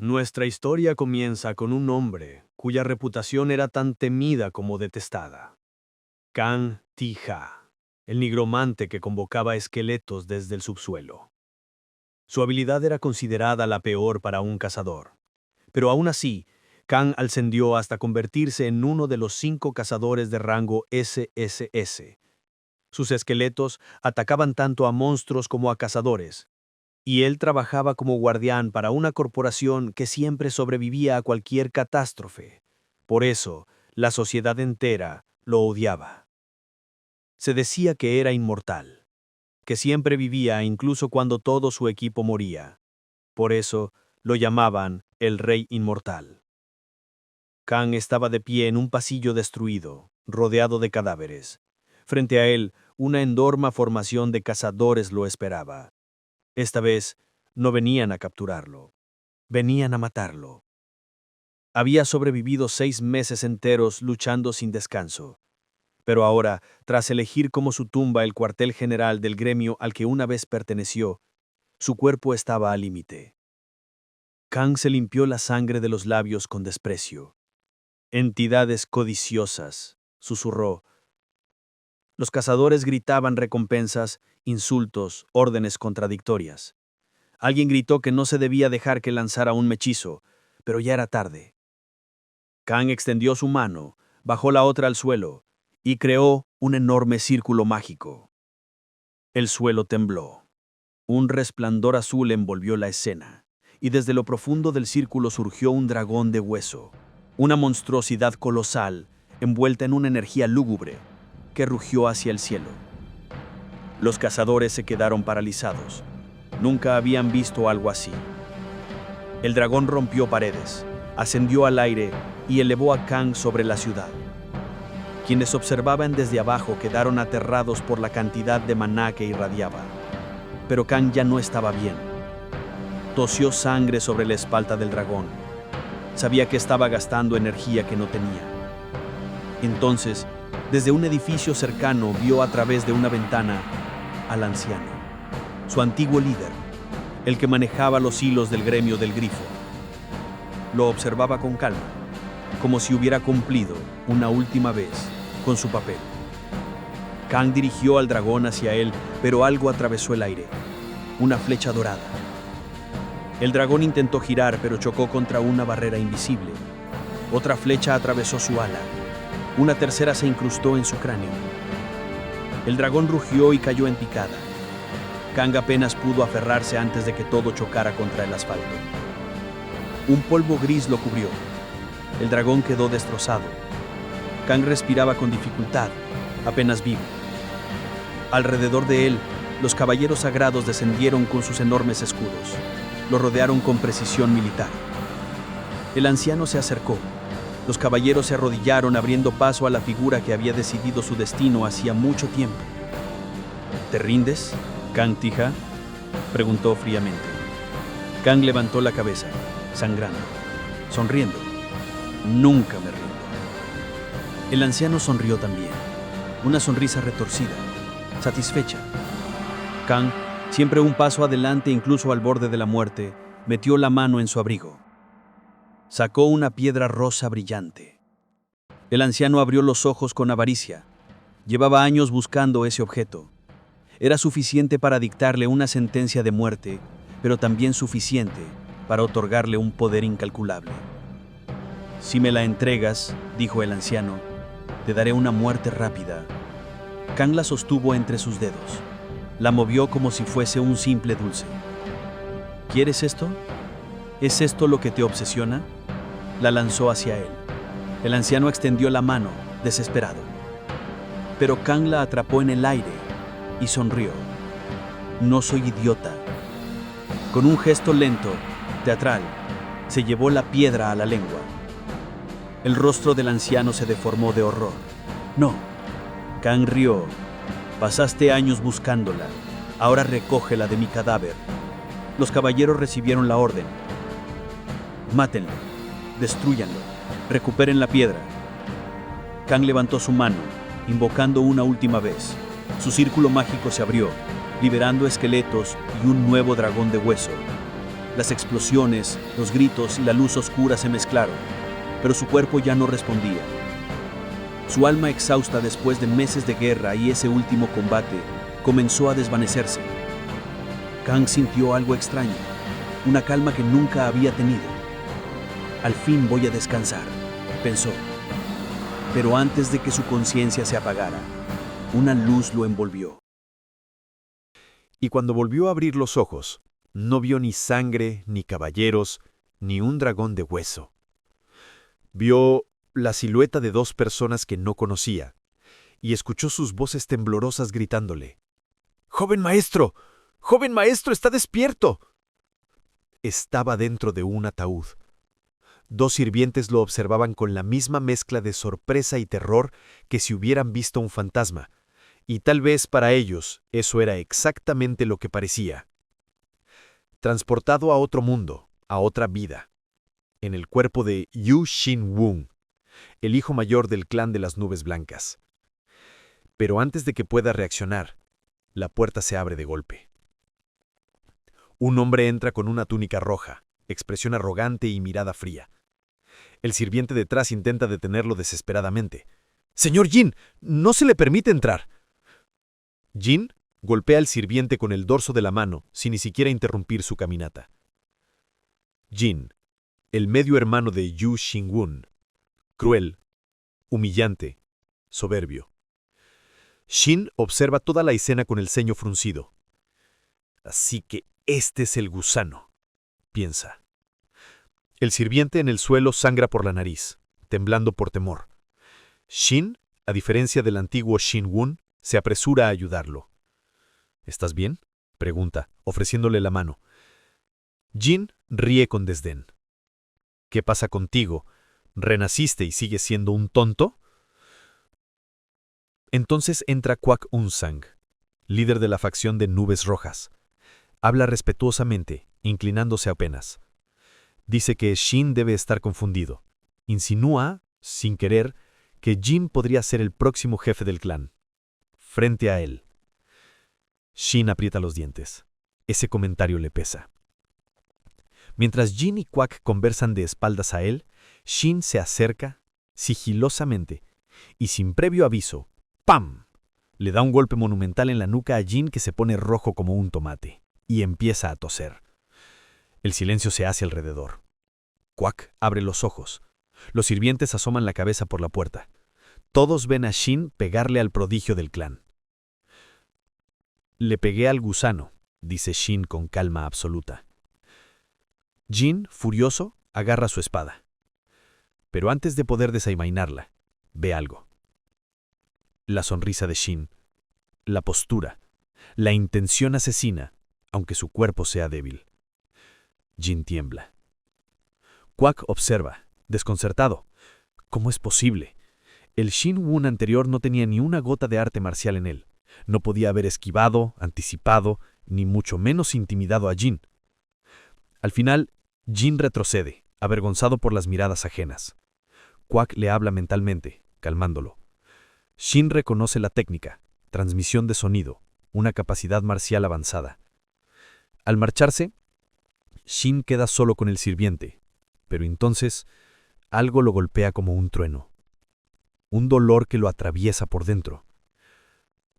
Nuestra historia comienza con un hombre cuya reputación era tan temida como detestada. Kang Ti-ja, el nigromante que convocaba esqueletos desde el subsuelo. Su habilidad era considerada la peor para un cazador. Pero aún así, Kang ascendió hasta convertirse en uno de los 5 cazadores de rango SSS. Sus esqueletos atacaban tanto a monstruos como a cazadores, y él trabajaba como guardián para una corporación que siempre sobrevivía a cualquier catástrofe. Por eso, la sociedad entera lo odiaba. Se decía que era inmortal, que siempre vivía incluso cuando todo su equipo moría. Por eso, lo llamaban el Rey Inmortal. Kang estaba de pie en un pasillo destruido, rodeado de cadáveres. Frente a él, una enorme formación de cazadores lo esperaba. Esta vez, no venían a capturarlo. Venían a matarlo. Había sobrevivido 6 meses enteros luchando sin descanso. Pero ahora, tras elegir como su tumba el cuartel general del gremio al que una vez perteneció, su cuerpo estaba al límite. Kang se limpió la sangre de los labios con desprecio. «Entidades codiciosas», susurró. Los cazadores gritaban recompensas, insultos, órdenes contradictorias. Alguien gritó que no se debía dejar que lanzara un hechizo, pero ya era tarde. Kang extendió su mano, bajó la otra al suelo y creó un enorme círculo mágico. El suelo tembló. Un resplandor azul envolvió la escena, y desde lo profundo del círculo surgió un dragón de hueso, una monstruosidad colosal envuelta en una energía lúgubre que rugió hacia el cielo. Los cazadores se quedaron paralizados. Nunca habían visto algo así. El dragón rompió paredes, ascendió al aire y elevó a Kang sobre la ciudad. Quienes observaban desde abajo quedaron aterrados por la cantidad de maná que irradiaba. Pero Kang ya no estaba bien. Tosió sangre sobre la espalda del dragón. Sabía que estaba gastando energía que no tenía. Entonces, desde un edificio cercano vio a través de una ventana al anciano, su antiguo líder, el que manejaba los hilos del gremio del grifo. Lo observaba con calma, como si hubiera cumplido una última vez con su papel. Kang dirigió al dragón hacia él, pero algo atravesó el aire, una flecha dorada. El dragón intentó girar, pero chocó contra una barrera invisible. Otra flecha atravesó su ala. Una tercera se incrustó en su cráneo. El dragón rugió y cayó en picada. Kang apenas pudo aferrarse antes de que todo chocara contra el asfalto. Un polvo gris lo cubrió. El dragón quedó destrozado. Kang respiraba con dificultad, apenas vivo. Alrededor de él, los caballeros sagrados descendieron con sus enormes escudos. Lo rodearon con precisión militar. El anciano se acercó. Los caballeros se arrodillaron abriendo paso a la figura que había decidido su destino hacía mucho tiempo. ¿Te rindes, Kang Ti-ja?, preguntó fríamente. Kang levantó la cabeza, sangrando, sonriendo. Nunca me rindo. El anciano sonrió también, una sonrisa retorcida, satisfecha. Kang, siempre un paso adelante incluso al borde de la muerte, metió la mano en su abrigo. Sacó una piedra rosa brillante. El anciano abrió los ojos con avaricia. Llevaba años buscando ese objeto. Era suficiente para dictarle una sentencia de muerte, pero también suficiente para otorgarle un poder incalculable. Si me la entregas, dijo el anciano, te daré una muerte rápida. Kang la sostuvo entre sus dedos. La movió como si fuese un simple dulce. ¿Quieres esto? ¿Es esto lo que te obsesiona? La lanzó hacia él. El anciano extendió la mano, desesperado. Pero Kang la atrapó en el aire y sonrió. No soy idiota. Con un gesto lento, teatral, se llevó la piedra a la lengua. El rostro del anciano se deformó de horror. No. Kang rió. Pasaste años buscándola. Ahora recógela de mi cadáver. Los caballeros recibieron la orden. Mátenlo. Destrúyanlo. Recuperen la piedra. Kang levantó su mano, invocando una última vez. Su círculo mágico se abrió, liberando esqueletos y un nuevo dragón de hueso. Las explosiones, los gritos y la luz oscura se mezclaron, pero su cuerpo ya no respondía. Su alma exhausta después de meses de guerra y ese último combate comenzó a desvanecerse. Kang sintió algo extraño, una calma que nunca había tenido. Al fin voy a descansar, pensó. Pero antes de que su conciencia se apagara, una luz lo envolvió. Y cuando volvió a abrir los ojos, no vio ni sangre, ni caballeros, ni un dragón de hueso. Vio la silueta de dos personas que no conocía, y escuchó sus voces temblorosas gritándole: ¡Joven maestro! ¡Joven maestro, está despierto! Estaba dentro de un ataúd. Dos sirvientes lo observaban con la misma mezcla de sorpresa y terror que si hubieran visto un fantasma, y tal vez para ellos eso era exactamente lo que parecía. Transportado a otro mundo, a otra vida, en el cuerpo de Yu Xin-wun, el hijo mayor del clan de las nubes blancas. Pero antes de que pueda reaccionar, la puerta se abre de golpe. Un hombre entra con una túnica roja, expresión arrogante y mirada fría. El sirviente detrás intenta detenerlo desesperadamente. «¡Señor Jin! ¡No se le permite entrar!» Jin golpea al sirviente con el dorso de la mano sin ni siquiera interrumpir su caminata. Jin, el medio hermano de Yu Xin-wun, cruel, humillante, soberbio. Shin observa toda la escena con el ceño fruncido. «Así que este es el gusano», piensa. El sirviente en el suelo sangra por la nariz, temblando por temor. Shin, a diferencia del antiguo Xin-wun, se apresura a ayudarlo. «¿Estás bien?», pregunta, ofreciéndole la mano. Jin ríe con desdén. «¿Qué pasa contigo? ¿Renaciste y sigues siendo un tonto?». Entonces entra Kwak Un-sang, líder de la facción de Nubes Rojas. Habla respetuosamente, inclinándose apenas. Dice que Shin debe estar confundido. Insinúa, sin querer, que Jin podría ser el próximo jefe del clan. Frente a él. Shin aprieta los dientes. Ese comentario le pesa. Mientras Jin y Kwak conversan de espaldas a él, Shin se acerca, sigilosamente, y sin previo aviso, ¡pam!, le da un golpe monumental en la nuca a Jin, que se pone rojo como un tomate, y empieza a toser. El silencio se hace alrededor. Kwak abre los ojos. Los sirvientes asoman la cabeza por la puerta. Todos ven a Shin pegarle al prodigio del clan. «Le pegué al gusano», dice Shin con calma absoluta. Jin, furioso, agarra su espada. Pero antes de poder desenvainarla, ve algo. La sonrisa de Shin, la postura, la intención asesina, aunque su cuerpo sea débil. Jin tiembla. Kwak observa, desconcertado. ¿Cómo es posible? El Xin-wun anterior no tenía ni una gota de arte marcial en él. No podía haber esquivado, anticipado, ni mucho menos intimidado a Jin. Al final, Jin retrocede, avergonzado por las miradas ajenas. Kwak le habla mentalmente, calmándolo. Shin reconoce la técnica, transmisión de sonido, una capacidad marcial avanzada. Al marcharse, Shin queda solo con el sirviente, pero entonces algo lo golpea como un trueno. Un dolor que lo atraviesa por dentro.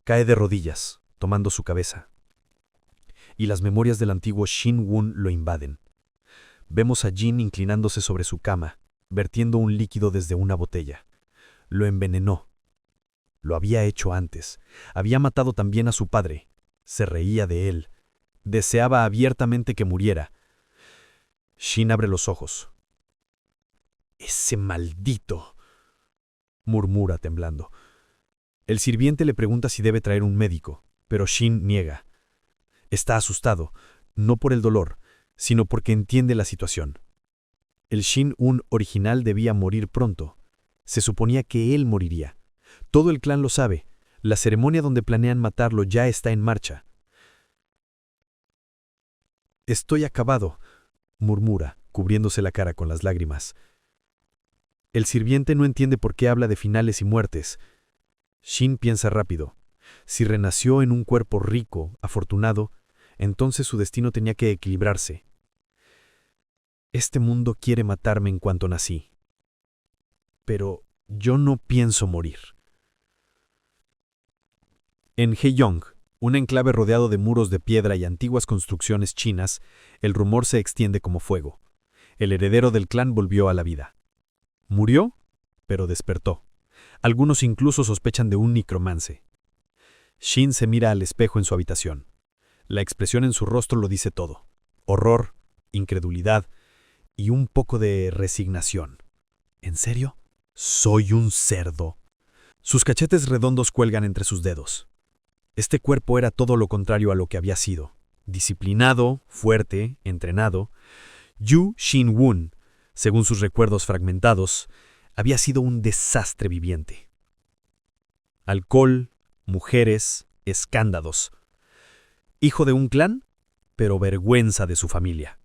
Cae de rodillas, tomando su cabeza. Y las memorias del antiguo Xin-wun lo invaden. Vemos a Jin inclinándose sobre su cama, vertiendo un líquido desde una botella. Lo envenenó. Lo había hecho antes. Había matado también a su padre. Se reía de él. Deseaba abiertamente que muriera. Shin abre los ojos. «Ese maldito», murmura temblando. El sirviente le pregunta si debe traer un médico, pero Shin niega. Está asustado, no por el dolor, sino porque entiende la situación. El Xin-un original debía morir pronto. Se suponía que él moriría. Todo el clan lo sabe. La ceremonia donde planean matarlo ya está en marcha. «Estoy acabado», murmura, cubriéndose la cara con las lágrimas. El sirviente no entiende por qué habla de finales y muertes. Shin piensa rápido. Si renació en un cuerpo rico, afortunado, entonces su destino tenía que equilibrarse. Este mundo quiere matarme en cuanto nací. Pero yo no pienso morir. En Heyong, un enclave rodeado de muros de piedra y antiguas construcciones chinas, el rumor se extiende como fuego. El heredero del clan volvió a la vida. Murió, pero despertó. Algunos incluso sospechan de un necromance. Shin se mira al espejo en su habitación. La expresión en su rostro lo dice todo. Horror, incredulidad y un poco de resignación. ¿En serio? Soy un cerdo. Sus cachetes redondos cuelgan entre sus dedos. Este cuerpo era todo lo contrario a lo que había sido. Disciplinado, fuerte, entrenado. Yu Shin-won, según sus recuerdos fragmentados, había sido un desastre viviente. Alcohol, mujeres, escándalos. Hijo de un clan, pero vergüenza de su familia.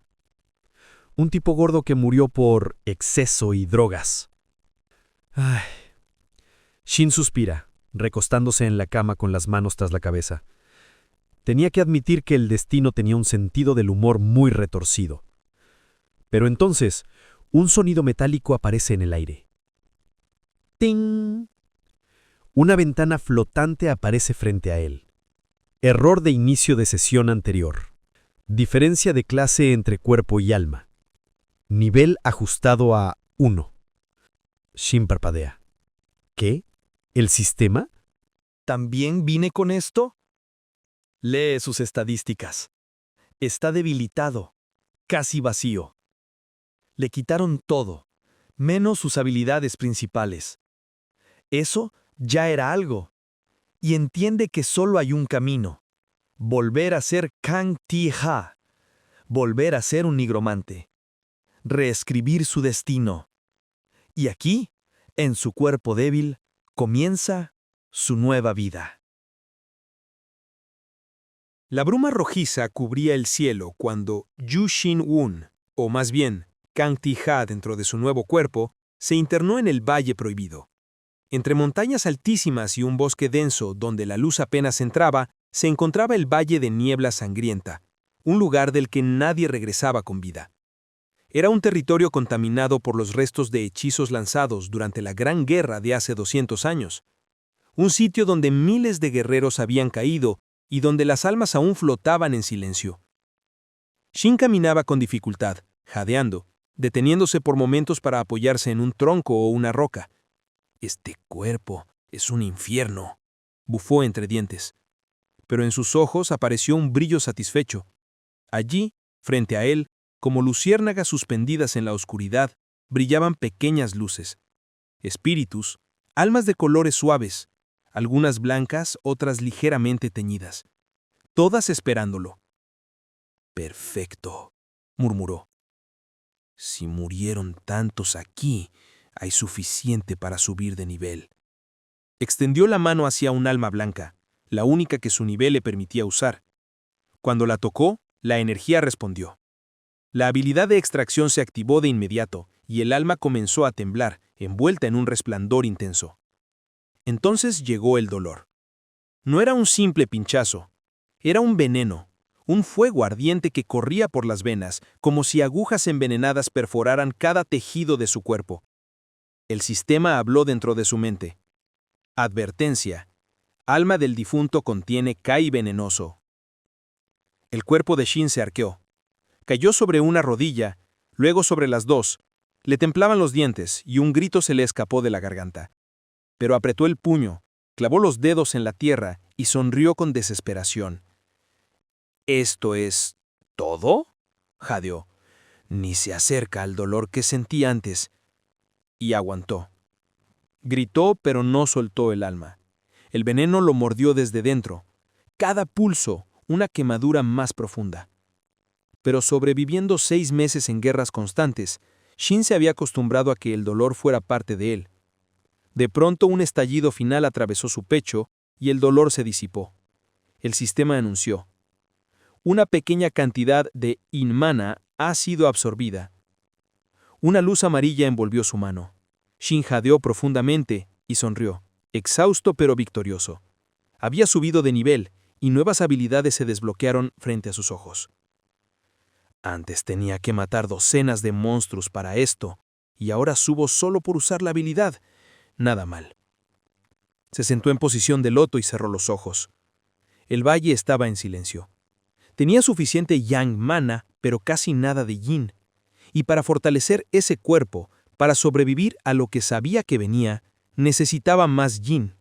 Un tipo gordo que murió por exceso y drogas. Ay. Shin suspira, recostándose en la cama con las manos tras la cabeza. Tenía que admitir que el destino tenía un sentido del humor muy retorcido. Pero entonces, un sonido metálico aparece en el aire. ¡Ting! Una ventana flotante aparece frente a él. Error de inicio de sesión anterior. Diferencia de clase entre cuerpo y alma. Nivel ajustado a 1. Shin parpadea. ¿Qué? ¿El sistema? ¿También vine con esto? Lee sus estadísticas. Está debilitado, casi vacío. Le quitaron todo, menos sus habilidades principales. Eso ya era algo. Y entiende que solo hay un camino. Volver a ser Kang Ti-ha. Volver a ser un nigromante. Reescribir su destino. Y aquí, en su cuerpo débil, comienza su nueva vida. La bruma rojiza cubría el cielo cuando Yu Shin-won, o más bien Kang Ti-ha dentro de su nuevo cuerpo, se internó en el Valle Prohibido. Entre montañas altísimas y un bosque denso donde la luz apenas entraba, se encontraba el Valle de Niebla Sangrienta, un lugar del que nadie regresaba con vida. Era un territorio contaminado por los restos de hechizos lanzados durante la Gran Guerra de hace 200 años. Un sitio donde miles de guerreros habían caído y donde las almas aún flotaban en silencio. Shin caminaba con dificultad, jadeando, deteniéndose por momentos para apoyarse en un tronco o una roca. «Este cuerpo es un infierno», bufó entre dientes. Pero en sus ojos apareció un brillo satisfecho. Allí, frente a él, como luciérnagas suspendidas en la oscuridad, brillaban pequeñas luces. Espíritus, almas de colores suaves, algunas blancas, otras ligeramente teñidas. Todas esperándolo. «Perfecto», murmuró. «Si murieron tantos aquí, hay suficiente para subir de nivel». Extendió la mano hacia un alma blanca, la única que su nivel le permitía usar. Cuando la tocó, la energía respondió. La habilidad de extracción se activó de inmediato y el alma comenzó a temblar, envuelta en un resplandor intenso. Entonces llegó el dolor. No era un simple pinchazo, era un veneno, un fuego ardiente que corría por las venas, como si agujas envenenadas perforaran cada tejido de su cuerpo. El sistema habló dentro de su mente. Advertencia. Alma del difunto contiene Kai venenoso. El cuerpo de Shin se arqueó. Cayó sobre una rodilla, luego sobre las dos. Le temblaban los dientes y un grito se le escapó de la garganta. Pero apretó el puño, clavó los dedos en la tierra y sonrió con desesperación. «¿Esto es todo?», jadeó. «Ni se acerca al dolor que sentí antes». Y aguantó. Gritó, pero no soltó el alma. El veneno lo mordió desde dentro. Cada pulso, una quemadura más profunda. Pero sobreviviendo 6 meses en guerras constantes, Shin se había acostumbrado a que el dolor fuera parte de él. De pronto un estallido final atravesó su pecho y el dolor se disipó. El sistema anunció. Una pequeña cantidad de Inmana ha sido absorbida. Una luz amarilla envolvió su mano. Shin jadeó profundamente y sonrió, exhausto pero victorioso. Había subido de nivel y nuevas habilidades se desbloquearon frente a sus ojos. Antes tenía que matar docenas de monstruos para esto, y ahora subo solo por usar la habilidad. Nada mal. Se sentó en posición de loto y cerró los ojos. El valle estaba en silencio. Tenía suficiente yang mana, pero casi nada de yin. Y para fortalecer ese cuerpo, para sobrevivir a lo que sabía que venía, necesitaba más yin.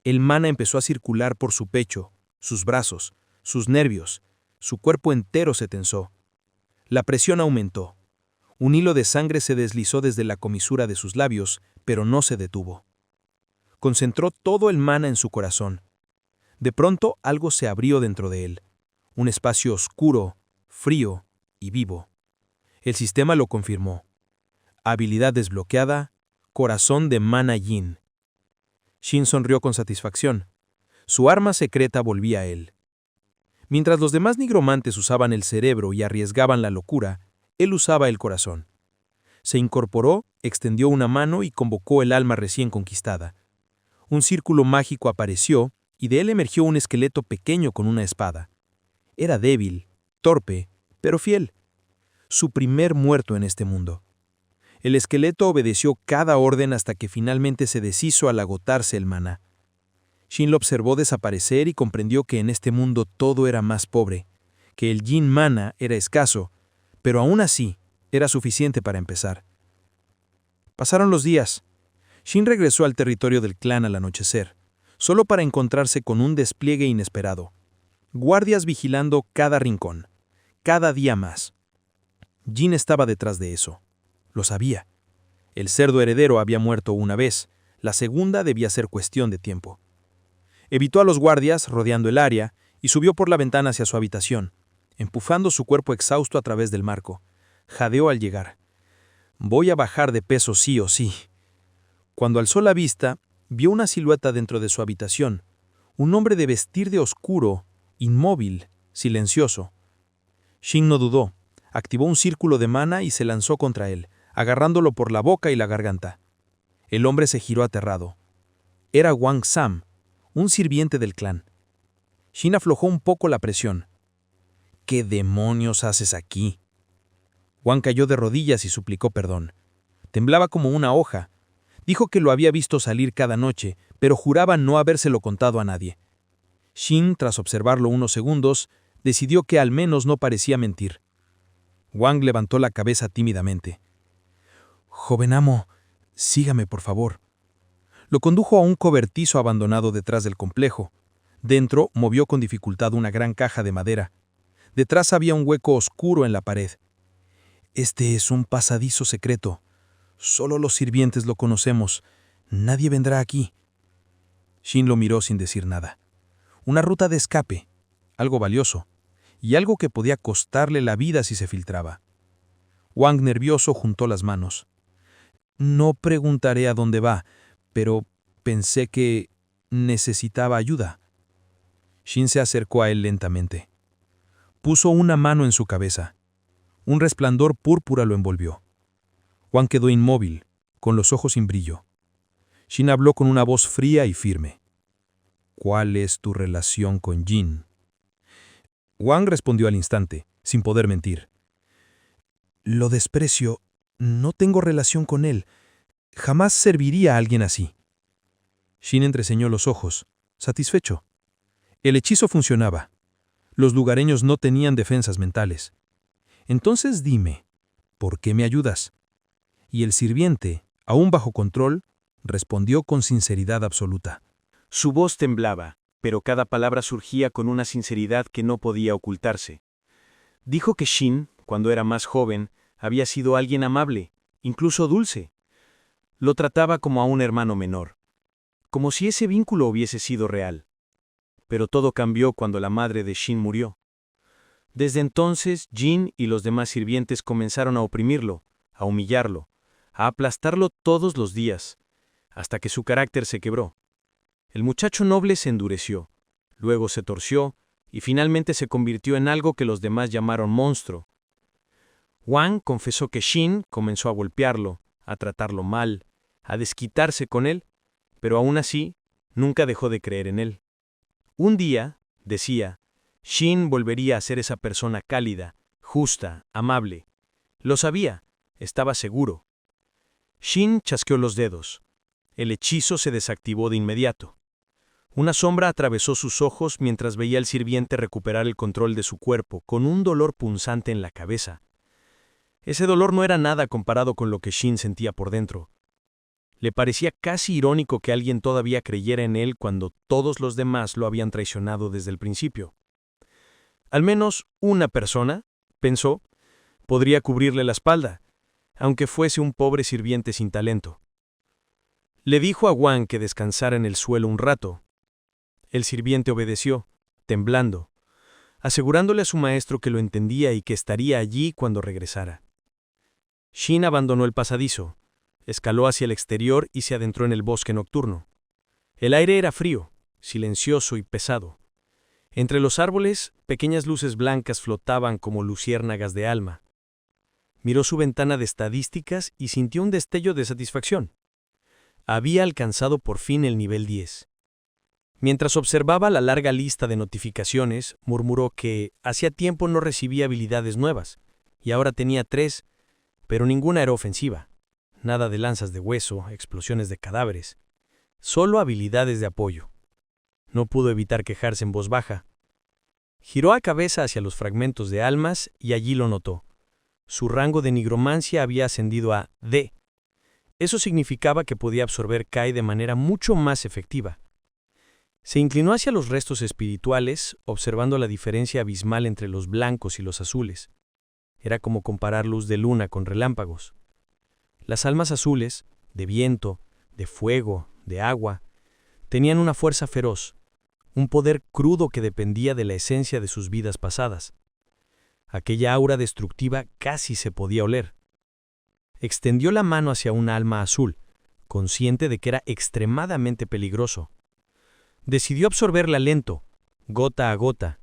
El mana empezó a circular por su pecho, sus brazos, sus nervios. Su cuerpo entero se tensó. La presión aumentó. Un hilo de sangre se deslizó desde la comisura de sus labios, pero no se detuvo. Concentró todo el mana en su corazón. De pronto algo se abrió dentro de él. Un espacio oscuro, frío y vivo. El sistema lo confirmó. Habilidad desbloqueada, corazón de mana yin. Shin sonrió con satisfacción. Su arma secreta volvía a él. Mientras los demás nigromantes usaban el cerebro y arriesgaban la locura, él usaba el corazón. Se incorporó, extendió una mano y convocó el alma recién conquistada. Un círculo mágico apareció y de él emergió un esqueleto pequeño con una espada. Era débil, torpe, pero fiel. Su primer muerto en este mundo. El esqueleto obedeció cada orden hasta que finalmente se deshizo al agotarse el maná. Shin lo observó desaparecer y comprendió que en este mundo todo era más pobre, que el yin mana era escaso, pero aún así era suficiente para empezar. Pasaron los días. Shin regresó al territorio del clan al anochecer, solo para encontrarse con un despliegue inesperado. Guardias vigilando cada rincón, cada día más. Jin estaba detrás de eso. Lo sabía. El cerdo heredero había muerto una vez, la segunda debía ser cuestión de tiempo. Evitó a los guardias rodeando el área y subió por la ventana hacia su habitación, empujando su cuerpo exhausto a través del marco. Jadeó al llegar. Voy a bajar de peso sí o sí. Cuando alzó la vista, vio una silueta dentro de su habitación, un hombre de vestir de oscuro, inmóvil, silencioso. Shin no dudó, activó un círculo de mana y se lanzó contra él, agarrándolo por la boca y la garganta. El hombre se giró aterrado. Era Wang Sam, un sirviente del clan. Shin aflojó un poco la presión. ¿Qué demonios haces aquí? Wang cayó de rodillas y suplicó perdón. Temblaba como una hoja. Dijo que lo había visto salir cada noche, pero juraba no habérselo contado a nadie. Shin, tras observarlo unos segundos, decidió que al menos no parecía mentir. Wang levantó la cabeza tímidamente. «Joven amo, sígame, por favor». Lo condujo a un cobertizo abandonado detrás del complejo. Dentro movió con dificultad una gran caja de madera. Detrás había un hueco oscuro en la pared. «Este es un pasadizo secreto. Solo los sirvientes lo conocemos. Nadie vendrá aquí». Shin lo miró sin decir nada. Una ruta de escape, algo valioso, y algo que podía costarle la vida si se filtraba. Wang, nervioso, juntó las manos. «No preguntaré a dónde va, pero pensé que necesitaba ayuda». Shin se acercó a él lentamente. Puso una mano en su cabeza. Un resplandor púrpura lo envolvió. Wang quedó inmóvil, con los ojos sin brillo. Shin habló con una voz fría y firme. «¿Cuál es tu relación con Jin?» Wang respondió al instante, sin poder mentir. «Lo desprecio. No tengo relación con él. Jamás serviría a alguien así». Shin entreceñó los ojos, satisfecho. El hechizo funcionaba. Los lugareños no tenían defensas mentales. «Entonces dime, ¿por qué me ayudas?» Y el sirviente, aún bajo control, respondió con sinceridad absoluta. Su voz temblaba, pero cada palabra surgía con una sinceridad que no podía ocultarse. Dijo que Shin, cuando era más joven, había sido alguien amable, incluso dulce. Lo trataba como a un hermano menor, como si ese vínculo hubiese sido real. Pero todo cambió cuando la madre de Shin murió. Desde entonces, Jin y los demás sirvientes comenzaron a oprimirlo, a humillarlo, a aplastarlo todos los días, hasta que su carácter se quebró. El muchacho noble se endureció, luego se torció y finalmente se convirtió en algo que los demás llamaron monstruo. Wang confesó que Shin comenzó a golpearlo, a tratarlo mal, a desquitarse con él, pero aún así nunca dejó de creer en él. Un día, decía, Shin volvería a ser esa persona cálida, justa, amable. Lo sabía, estaba seguro. Shin chasqueó los dedos. El hechizo se desactivó de inmediato. Una sombra atravesó sus ojos mientras veía al sirviente recuperar el control de su cuerpo, con un dolor punzante en la cabeza. Ese dolor no era nada comparado con lo que Shin sentía por dentro. Le parecía casi irónico que alguien todavía creyera en él cuando todos los demás lo habían traicionado desde el principio. Al menos una persona, pensó, podría cubrirle la espalda, aunque fuese un pobre sirviente sin talento. Le dijo a Wang que descansara en el suelo un rato. El sirviente obedeció, temblando, asegurándole a su maestro que lo entendía y que estaría allí cuando regresara. Shin abandonó el pasadizo, escaló hacia el exterior y se adentró en el bosque nocturno. El aire era frío, silencioso y pesado. Entre los árboles, pequeñas luces blancas flotaban como luciérnagas de alma. Miró su ventana de estadísticas y sintió un destello de satisfacción. Había alcanzado por fin el nivel 10. Mientras observaba la larga lista de notificaciones, murmuró que hacía tiempo no recibía habilidades nuevas, y ahora tenía 3, pero ninguna era ofensiva. Nada de lanzas de hueso, explosiones de cadáveres. Solo habilidades de apoyo. No pudo evitar quejarse en voz baja. Giró la cabeza hacia los fragmentos de almas y allí lo notó. Su rango de nigromancia había ascendido a D. Eso significaba que podía absorber Kai de manera mucho más efectiva. Se inclinó hacia los restos espirituales, observando la diferencia abismal entre los blancos y los azules. Era como comparar luz de luna con relámpagos. Las almas azules, de viento, de fuego, de agua, tenían una fuerza feroz, un poder crudo que dependía de la esencia de sus vidas pasadas. Aquella aura destructiva casi se podía oler. Extendió la mano hacia un alma azul, consciente de que era extremadamente peligroso. Decidió absorberla lento, gota a gota.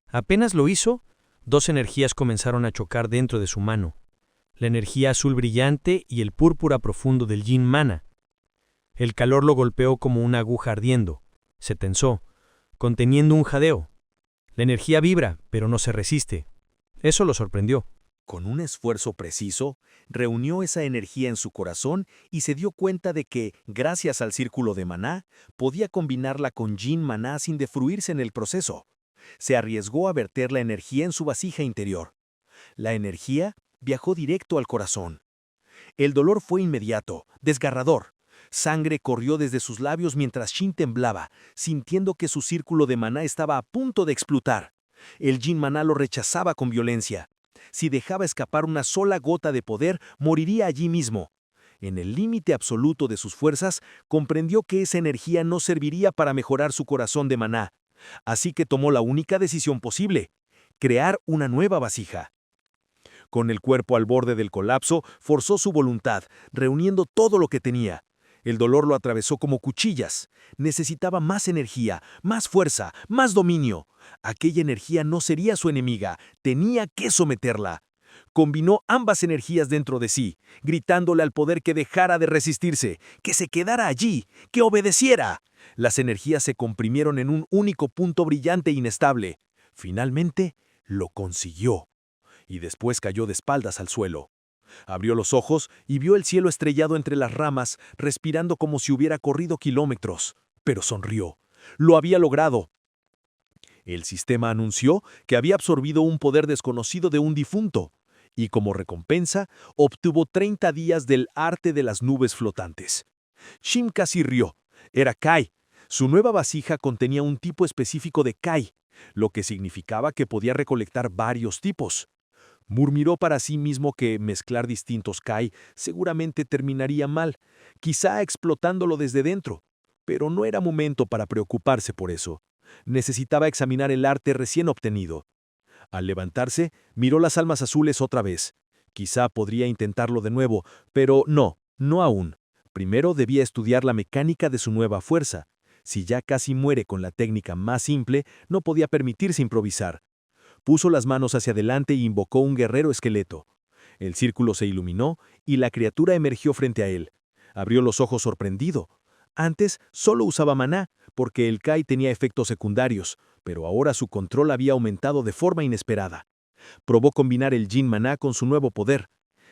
Apenas lo hizo, 2 energías comenzaron a chocar dentro de su mano. La energía azul brillante y el púrpura profundo del yin mana. El calor lo golpeó como una aguja ardiendo. Se tensó, conteniendo un jadeo. La energía vibra, pero no se resiste. Eso lo sorprendió. Con un esfuerzo preciso, reunió esa energía en su corazón y se dio cuenta de que, gracias al círculo de maná, podía combinarla con yin maná sin defruirse en el proceso. Se arriesgó a verter la energía en su vasija interior. La energía viajó directo al corazón. El dolor fue inmediato, desgarrador. Sangre corrió desde sus labios mientras Shin temblaba, sintiendo que su círculo de maná estaba a punto de explotar. El yin maná lo rechazaba con violencia. Si dejaba escapar una sola gota de poder, moriría allí mismo. En el límite absoluto de sus fuerzas, comprendió que esa energía no serviría para mejorar su corazón de maná. Así que tomó la única decisión posible: crear una nueva vasija. Con el cuerpo al borde del colapso, forzó su voluntad, reuniendo todo lo que tenía. El dolor lo atravesó como cuchillas. Necesitaba más energía, más fuerza, más dominio. Aquella energía no sería su enemiga, tenía que someterla. Combinó ambas energías dentro de sí, gritándole al poder que dejara de resistirse, que se quedara allí, que obedeciera. Las energías se comprimieron en un único punto brillante e inestable. Finalmente, lo consiguió. Y después cayó de espaldas al suelo. Abrió los ojos y vio el cielo estrellado entre las ramas, respirando como si hubiera corrido kilómetros. Pero sonrió. Lo había logrado. El sistema anunció que había absorbido un poder desconocido de un difunto, y como recompensa, obtuvo 30 días del arte de las nubes flotantes. Shin casi rió. Era Kai. Su nueva vasija contenía un tipo específico de Kai, lo que significaba que podía recolectar varios tipos. Murmuró para sí mismo que mezclar distintos Kai seguramente terminaría mal, quizá explotándolo desde dentro, pero no era momento para preocuparse por eso. Necesitaba examinar el arte recién obtenido. Al levantarse, miró las almas azules otra vez. Quizá podría intentarlo de nuevo, pero no aún. Primero debía estudiar la mecánica de su nueva fuerza. Si ya casi muere con la técnica más simple, no podía permitirse improvisar. Puso las manos hacia adelante e invocó un guerrero esqueleto. El círculo se iluminó y la criatura emergió frente a él. Abrió los ojos sorprendido. Antes solo usaba maná, porque el Kai tenía efectos secundarios, pero ahora su control había aumentado de forma inesperada. Probó combinar el Jin Maná con su nuevo poder.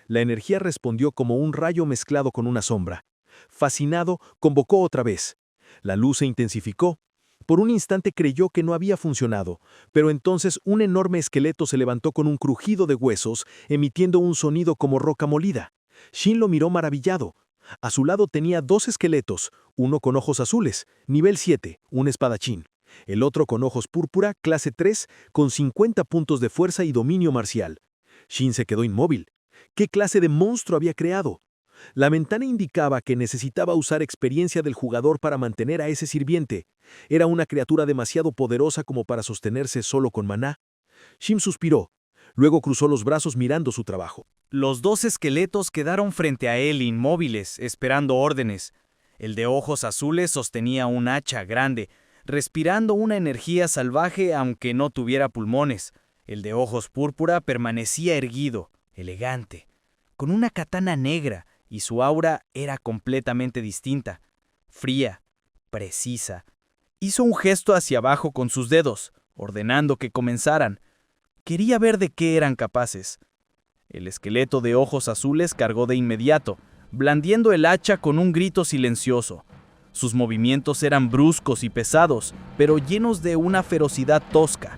La energía respondió como un rayo mezclado con una sombra. Fascinado, convocó otra vez. La luz se intensificó. Por un instante creyó que no había funcionado, pero entonces un enorme esqueleto se levantó con un crujido de huesos, emitiendo un sonido como roca molida. Shin lo miró maravillado. A su lado tenía 2 esqueletos, uno con ojos azules, nivel 7, un espadachín. El otro con ojos púrpura, clase 3, con 50 puntos de fuerza y dominio marcial. Shin se quedó inmóvil. ¿Qué clase de monstruo había creado? La ventana indicaba que necesitaba usar experiencia del jugador para mantener a ese sirviente. Era una criatura demasiado poderosa como para sostenerse solo con maná. Shin suspiró. Luego cruzó los brazos mirando su trabajo. Los 2 esqueletos quedaron frente a él inmóviles, esperando órdenes. El de ojos azules sostenía un hacha grande, respirando una energía salvaje aunque no tuviera pulmones. El de ojos púrpura permanecía erguido, elegante, con una katana negra, y su aura era completamente distinta, fría, precisa. Hizo un gesto hacia abajo con sus dedos, ordenando que comenzaran. Quería ver de qué eran capaces. El esqueleto de ojos azules cargó de inmediato, blandiendo el hacha con un grito silencioso. Sus movimientos eran bruscos y pesados, pero llenos de una ferocidad tosca.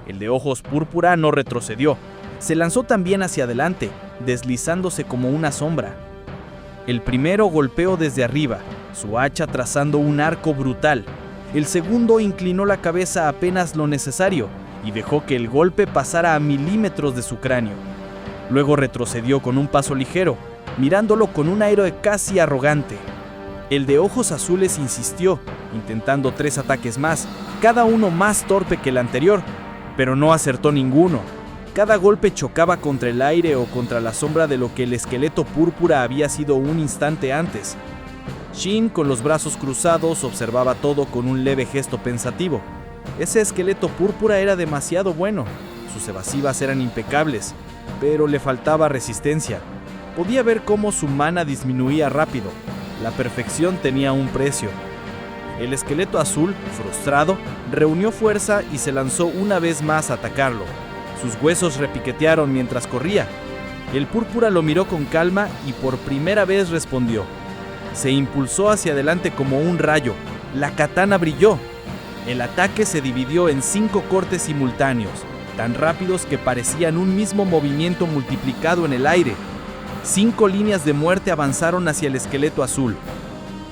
El de ojos púrpura no retrocedió. Se lanzó también hacia adelante, deslizándose como una sombra. El primero golpeó desde arriba, su hacha trazando un arco brutal. El segundo inclinó la cabeza apenas lo necesario y dejó que el golpe pasara a milímetros de su cráneo. Luego retrocedió con un paso ligero, mirándolo con un aire casi arrogante. El de ojos azules insistió, intentando 3 ataques más, cada uno más torpe que el anterior, pero no acertó ninguno. Cada golpe chocaba contra el aire o contra la sombra de lo que el esqueleto púrpura había sido un instante antes. Shin, con los brazos cruzados, observaba todo con un leve gesto pensativo. Ese esqueleto púrpura era demasiado bueno. Sus evasivas eran impecables, pero le faltaba resistencia. Podía ver cómo su mana disminuía rápido. La perfección tenía un precio. El esqueleto azul, frustrado, reunió fuerza y se lanzó una vez más a atacarlo. Sus huesos repiquetearon mientras corría. El púrpura lo miró con calma y por primera vez respondió. Se impulsó hacia adelante como un rayo. La katana brilló. El ataque se dividió en 5 cortes simultáneos, tan rápidos que parecían un mismo movimiento multiplicado en el aire. 5 líneas de muerte avanzaron hacia el esqueleto azul.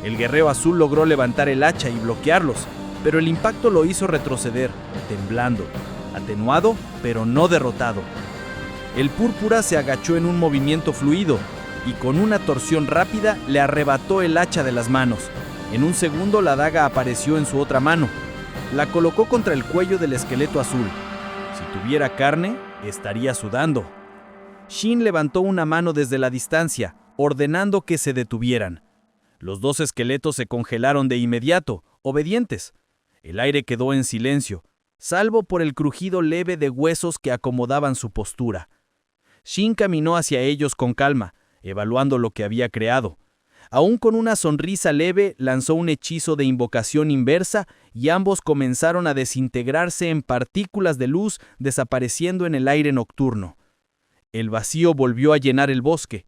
El guerrero azul logró levantar el hacha y bloquearlos, pero el impacto lo hizo retroceder, temblando, atenuado, pero no derrotado. El púrpura se agachó en un movimiento fluido y con una torsión rápida le arrebató el hacha de las manos. En un segundo la daga apareció en su otra mano. La colocó contra el cuello del esqueleto azul. Si tuviera carne, estaría sudando. Shin levantó una mano desde la distancia, ordenando que se detuvieran. Los 2 esqueletos se congelaron de inmediato, obedientes. El aire quedó en silencio, salvo por el crujido leve de huesos que acomodaban su postura. Shin caminó hacia ellos con calma, evaluando lo que había creado. Aún con una sonrisa leve, lanzó un hechizo de invocación inversa y ambos comenzaron a desintegrarse en partículas de luz desapareciendo en el aire nocturno. El vacío volvió a llenar el bosque.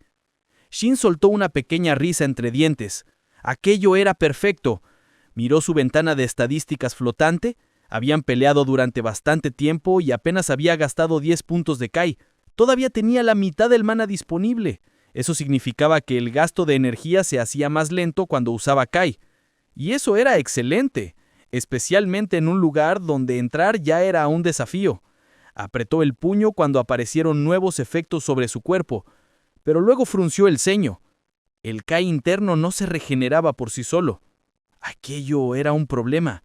Shin soltó una pequeña risa entre dientes. Aquello era perfecto. Miró su ventana de estadísticas flotante. Habían peleado durante bastante tiempo y apenas había gastado 10 puntos de Kai. Todavía tenía la mitad del mana disponible. Eso significaba que el gasto de energía se hacía más lento cuando usaba Kai. Y eso era excelente, especialmente en un lugar donde entrar ya era un desafío. Apretó el puño cuando aparecieron nuevos efectos sobre su cuerpo, pero luego frunció el ceño. El Kai interno no se regeneraba por sí solo. Aquello era un problema.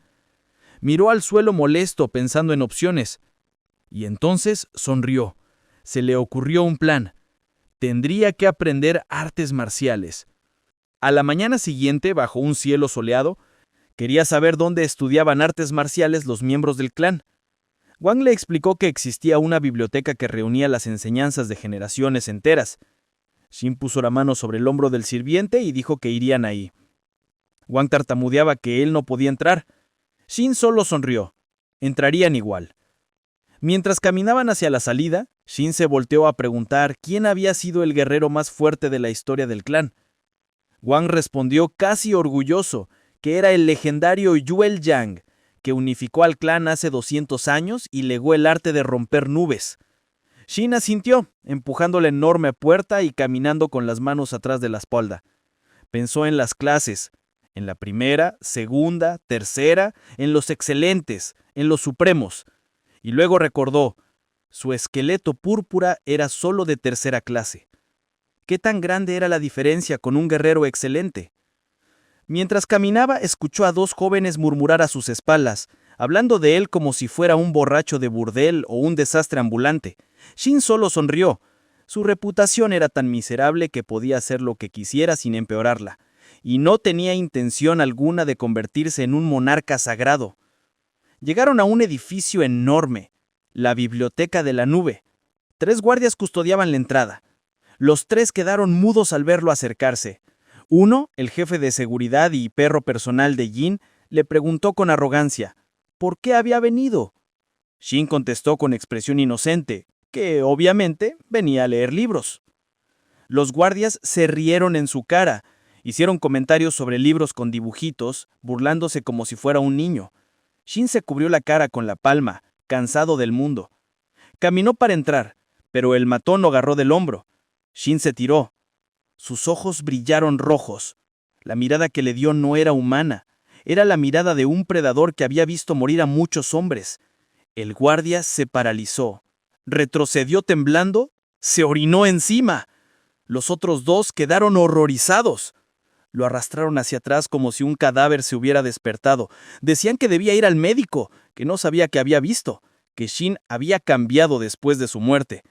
Miró al suelo molesto pensando en opciones. Y entonces sonrió. Se le ocurrió un plan. Tendría que aprender artes marciales. A la mañana siguiente, bajo un cielo soleado, quería saber dónde estudiaban artes marciales los miembros del clan. Wang le explicó que existía una biblioteca que reunía las enseñanzas de generaciones enteras. Shin puso la mano sobre el hombro del sirviente y dijo que irían ahí. Wang tartamudeaba que él no podía entrar. Shin solo sonrió. Entrarían igual. Mientras caminaban hacia la salida, Shin se volteó a preguntar quién había sido el guerrero más fuerte de la historia del clan. Wang respondió casi orgulloso que era el legendario Yuel Yang, que unificó al clan hace 200 años y legó el arte de romper nubes. Shin asintió, empujando la enorme puerta y caminando con las manos atrás de la espalda. Pensó en las clases, en la primera, segunda, tercera, en los excelentes, en los supremos. Y luego recordó, su esqueleto púrpura era solo de tercera clase. ¿Qué tan grande era la diferencia con un guerrero excelente? Mientras caminaba, escuchó a dos jóvenes murmurar a sus espaldas, hablando de él como si fuera un borracho de burdel o un desastre ambulante. Shin solo sonrió. Su reputación era tan miserable que podía hacer lo que quisiera sin empeorarla, y no tenía intención alguna de convertirse en un monarca sagrado. Llegaron a un edificio enorme, la Biblioteca de la Nube. 3 guardias custodiaban la entrada. Los 3 quedaron mudos al verlo acercarse. Uno, el jefe de seguridad y perro personal de Jin, le preguntó con arrogancia, ¿por qué había venido? Shin contestó con expresión inocente, que obviamente venía a leer libros. Los guardias se rieron en su cara, hicieron comentarios sobre libros con dibujitos, burlándose como si fuera un niño. Shin se cubrió la cara con la palma, cansado del mundo. Caminó para entrar, pero el matón lo agarró del hombro. Shin se tiró. Sus ojos brillaron rojos. La mirada que le dio no era humana. Era la mirada de un predador que había visto morir a muchos hombres. El guardia se paralizó. Retrocedió temblando. Se orinó encima. Los otros 2 quedaron horrorizados. Lo arrastraron hacia atrás como si un cadáver se hubiera despertado. Decían que debía ir al médico, que no sabía qué había visto, que Shin había cambiado después de su muerte.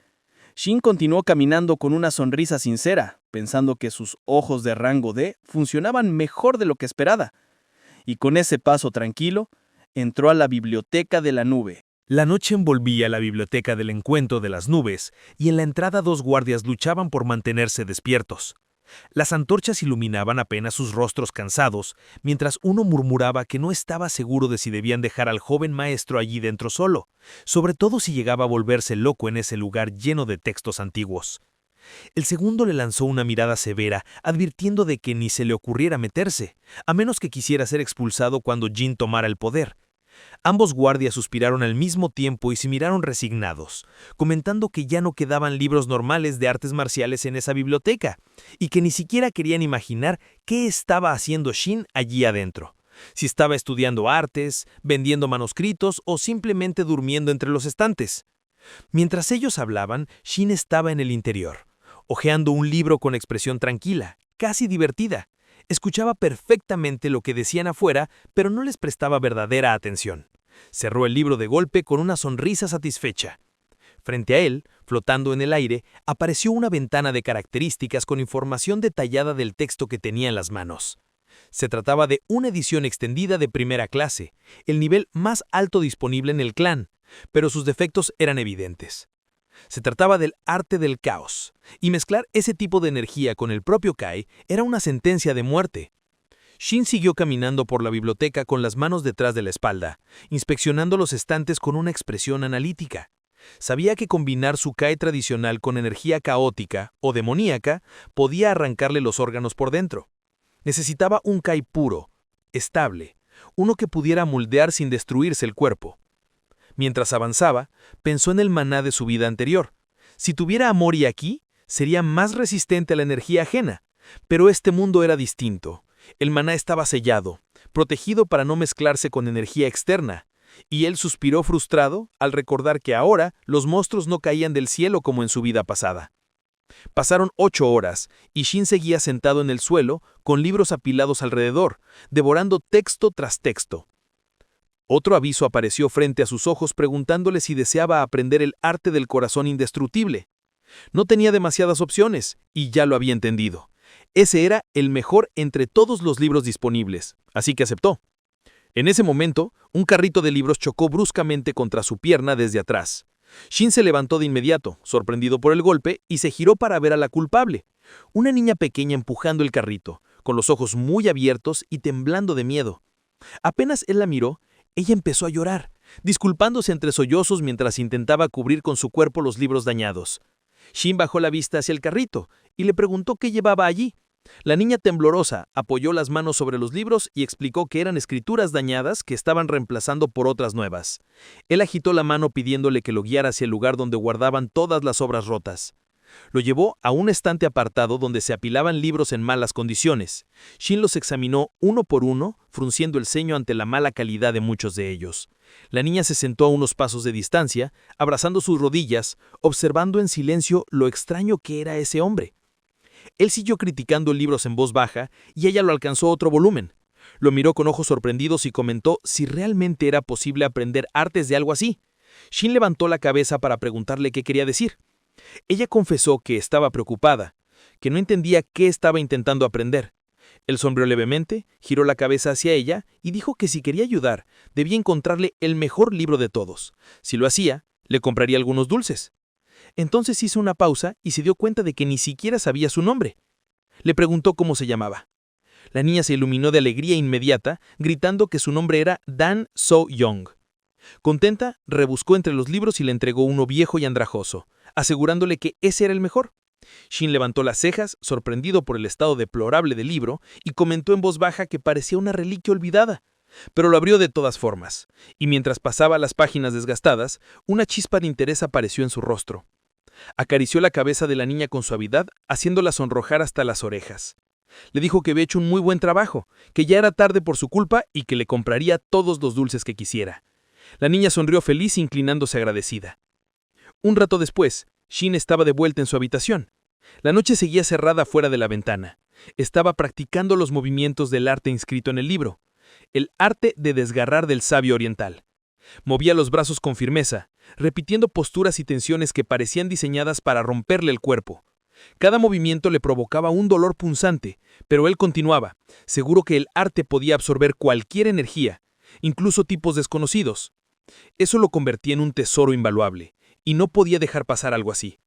Shin continuó caminando con una sonrisa sincera, pensando que sus ojos de rango D funcionaban mejor de lo que esperaba. Y con ese paso tranquilo, entró a la Biblioteca de la Nube. La noche envolvía la biblioteca del encuentro de las nubes, y en la entrada 2 guardias luchaban por mantenerse despiertos. Las antorchas iluminaban apenas sus rostros cansados, mientras uno murmuraba que no estaba seguro de si debían dejar al joven maestro allí dentro solo, sobre todo si llegaba a volverse loco en ese lugar lleno de textos antiguos. El segundo le lanzó una mirada severa, advirtiendo de que ni se le ocurriera meterse, a menos que quisiera ser expulsado cuando Jin tomara el poder. Ambos guardias suspiraron al mismo tiempo y se miraron resignados, comentando que ya no quedaban libros normales de artes marciales en esa biblioteca, y que ni siquiera querían imaginar qué estaba haciendo Shin allí adentro. Si estaba estudiando artes, vendiendo manuscritos o simplemente durmiendo entre los estantes. Mientras ellos hablaban, Shin estaba en el interior, hojeando un libro con expresión tranquila, casi divertida. Escuchaba perfectamente lo que decían afuera, pero no les prestaba verdadera atención. Cerró el libro de golpe con una sonrisa satisfecha. Frente a él, flotando en el aire, apareció una ventana de características con información detallada del texto que tenía en las manos. Se trataba de una edición extendida de primera clase, el nivel más alto disponible en el clan, pero sus defectos eran evidentes. Se trataba del arte del caos, y mezclar ese tipo de energía con el propio Kai era una sentencia de muerte. Shin siguió caminando por la biblioteca con las manos detrás de la espalda, inspeccionando los estantes con una expresión analítica. Sabía que combinar su Kai tradicional con energía caótica o demoníaca podía arrancarle los órganos por dentro. Necesitaba un Kai puro, estable, uno que pudiera moldear sin destruirse el cuerpo. Mientras avanzaba, pensó en el maná de su vida anterior. Si tuviera a Mori aquí, sería más resistente a la energía ajena. Pero este mundo era distinto. El maná estaba sellado, protegido para no mezclarse con energía externa, y él suspiró frustrado al recordar que ahora los monstruos no caían del cielo como en su vida pasada. Pasaron 8 horas, y Shin seguía sentado en el suelo, con libros apilados alrededor, devorando texto tras texto. Otro aviso apareció frente a sus ojos preguntándole si deseaba aprender el arte del corazón indestructible. No tenía demasiadas opciones, y ya lo había entendido. Ese era el mejor entre todos los libros disponibles, así que aceptó. En ese momento, un carrito de libros chocó bruscamente contra su pierna desde atrás. Shin se levantó de inmediato, sorprendido por el golpe, y se giró para ver a la culpable. Una niña pequeña empujando el carrito, con los ojos muy abiertos y temblando de miedo. Apenas él la miró, ella empezó a llorar, disculpándose entre sollozos mientras intentaba cubrir con su cuerpo los libros dañados. Shin bajó la vista hacia el carrito y le preguntó qué llevaba allí. La niña temblorosa apoyó las manos sobre los libros y explicó que eran escrituras dañadas que estaban reemplazando por otras nuevas. Él agitó la mano pidiéndole que lo guiara hacia el lugar donde guardaban todas las obras rotas. Lo llevó a un estante apartado donde se apilaban libros en malas condiciones. Shin los examinó uno por uno, frunciendo el ceño ante la mala calidad de muchos de ellos. La niña se sentó a unos pasos de distancia, abrazando sus rodillas, observando en silencio lo extraño que era ese hombre. Él siguió criticando libros en voz baja y ella lo alcanzó a otro volumen. Lo miró con ojos sorprendidos y comentó si realmente era posible aprender artes de algo así. Shin levantó la cabeza para preguntarle qué quería decir. Ella confesó que estaba preocupada, que no entendía qué estaba intentando aprender. Él sonrió levemente, giró la cabeza hacia ella y dijo que si quería ayudar, debía encontrarle el mejor libro de todos. Si lo hacía, le compraría algunos dulces. Entonces hizo una pausa y se dio cuenta de que ni siquiera sabía su nombre. Le preguntó cómo se llamaba. La niña se iluminó de alegría inmediata, gritando que su nombre era Dan So-young. Contenta, rebuscó entre los libros y le entregó uno viejo y andrajoso, asegurándole que ese era el mejor. Shin levantó las cejas, sorprendido por el estado deplorable del libro, y comentó en voz baja que parecía una reliquia olvidada. Pero lo abrió de todas formas, y mientras pasaba las páginas desgastadas, una chispa de interés apareció en su rostro. Acarició la cabeza de la niña con suavidad, haciéndola sonrojar hasta las orejas. Le dijo que había hecho un muy buen trabajo, que ya era tarde por su culpa y que le compraría todos los dulces que quisiera. La niña sonrió feliz, inclinándose agradecida. Un rato después, Shin estaba de vuelta en su habitación. La noche seguía cerrada fuera de la ventana. Estaba practicando los movimientos del arte inscrito en el libro, el arte de desgarrar del sabio oriental. Movía los brazos con firmeza, repitiendo posturas y tensiones que parecían diseñadas para romperle el cuerpo. Cada movimiento le provocaba un dolor punzante, pero él continuaba, seguro que el arte podía absorber cualquier energía, incluso tipos desconocidos. Eso lo convertía en un tesoro invaluable, y no podía dejar pasar algo así.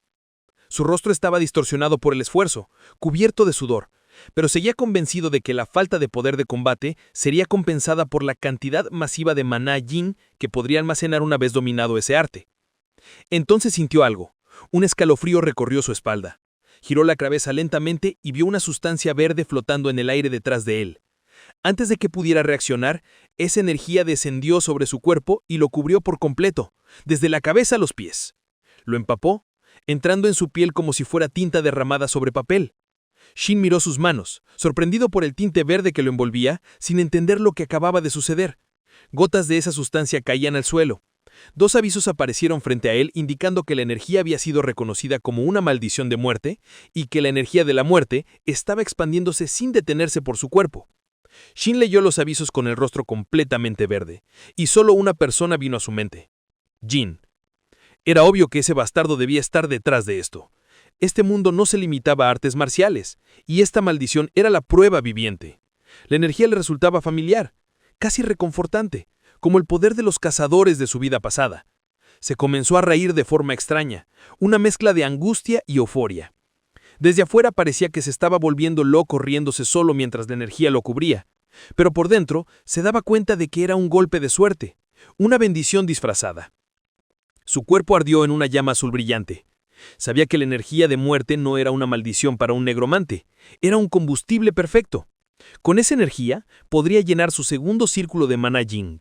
Su rostro estaba distorsionado por el esfuerzo, cubierto de sudor, pero seguía convencido de que la falta de poder de combate sería compensada por la cantidad masiva de maná yin que podría almacenar una vez dominado ese arte. Entonces sintió algo. Un escalofrío recorrió su espalda. Giró la cabeza lentamente y vio una sustancia verde flotando en el aire detrás de él. Antes de que pudiera reaccionar, esa energía descendió sobre su cuerpo y lo cubrió por completo, desde la cabeza a los pies. Lo empapó, entrando en su piel como si fuera tinta derramada sobre papel. Shin miró sus manos, sorprendido por el tinte verde que lo envolvía, sin entender lo que acababa de suceder. Gotas de esa sustancia caían al suelo. 2 avisos aparecieron frente a él indicando que la energía había sido reconocida como una maldición de muerte y que la energía de la muerte estaba expandiéndose sin detenerse por su cuerpo. Shin leyó los avisos con el rostro completamente verde, y solo una persona vino a su mente: Jin. Era obvio que ese bastardo debía estar detrás de esto. Este mundo no se limitaba a artes marciales, y esta maldición era la prueba viviente. La energía le resultaba familiar, casi reconfortante, como el poder de los cazadores de su vida pasada. Se comenzó a reír de forma extraña, una mezcla de angustia y euforia. Desde afuera parecía que se estaba volviendo loco riéndose solo mientras la energía lo cubría, pero por dentro se daba cuenta de que era un golpe de suerte, una bendición disfrazada. Su cuerpo ardió en una llama azul brillante. Sabía que la energía de muerte no era una maldición para un negromante, era un combustible perfecto. Con esa energía podría llenar su segundo círculo de maná yin.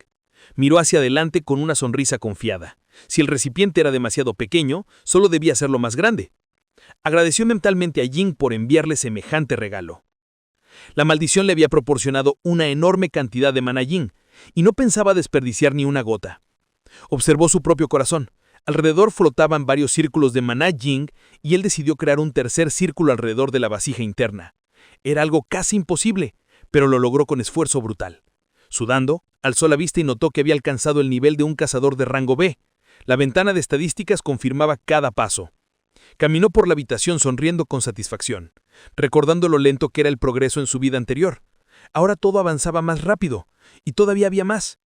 Miró hacia adelante con una sonrisa confiada. Si el recipiente era demasiado pequeño, solo debía hacerlo más grande. Agradeció mentalmente a Jin por enviarle semejante regalo. La maldición le había proporcionado una enorme cantidad de maná yin, y no pensaba desperdiciar ni una gota. Observó su propio corazón. Alrededor flotaban varios círculos de maná yin y él decidió crear un tercer círculo alrededor de la vasija interna. Era algo casi imposible, pero lo logró con esfuerzo brutal. Sudando, alzó la vista y notó que había alcanzado el nivel de un cazador de rango B. La ventana de estadísticas confirmaba cada paso. Caminó por la habitación sonriendo con satisfacción, recordando lo lento que era el progreso en su vida anterior. Ahora todo avanzaba más rápido, y todavía había más.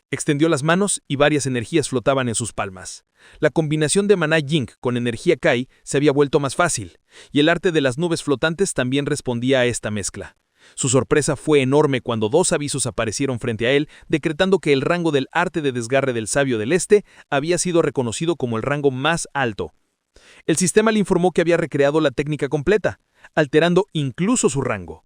Extendió las manos y varias energías flotaban en sus palmas. La combinación de maná yin con energía kai se había vuelto más fácil, y el arte de las nubes flotantes también respondía a esta mezcla. Su sorpresa fue enorme cuando 2 avisos aparecieron frente a él, decretando que el rango del arte de desgarre del sabio del este había sido reconocido como el rango más alto. El sistema le informó que había recreado la técnica completa, alterando incluso su rango.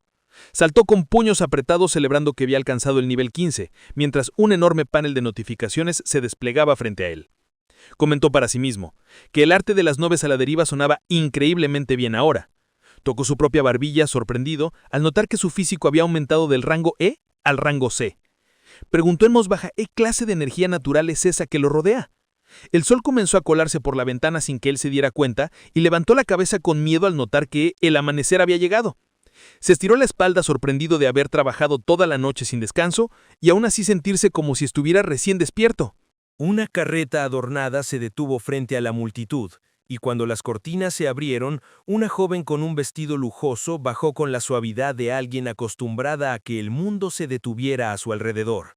Saltó con puños apretados celebrando que había alcanzado el nivel 15, mientras un enorme panel de notificaciones se desplegaba frente a él. Comentó para sí mismo que el arte de las nubes a la deriva sonaba increíblemente bien ahora. Tocó su propia barbilla sorprendido al notar que su físico había aumentado del rango E al rango C. Preguntó en voz baja qué clase de energía natural es esa que lo rodea. El sol comenzó a colarse por la ventana sin que él se diera cuenta y levantó la cabeza con miedo al notar que el amanecer había llegado. Se estiró la espalda sorprendido de haber trabajado toda la noche sin descanso y aún así sentirse como si estuviera recién despierto. Una carreta adornada se detuvo frente a la multitud, y cuando las cortinas se abrieron, una joven con un vestido lujoso bajó con la suavidad de alguien acostumbrada a que el mundo se detuviera a su alrededor.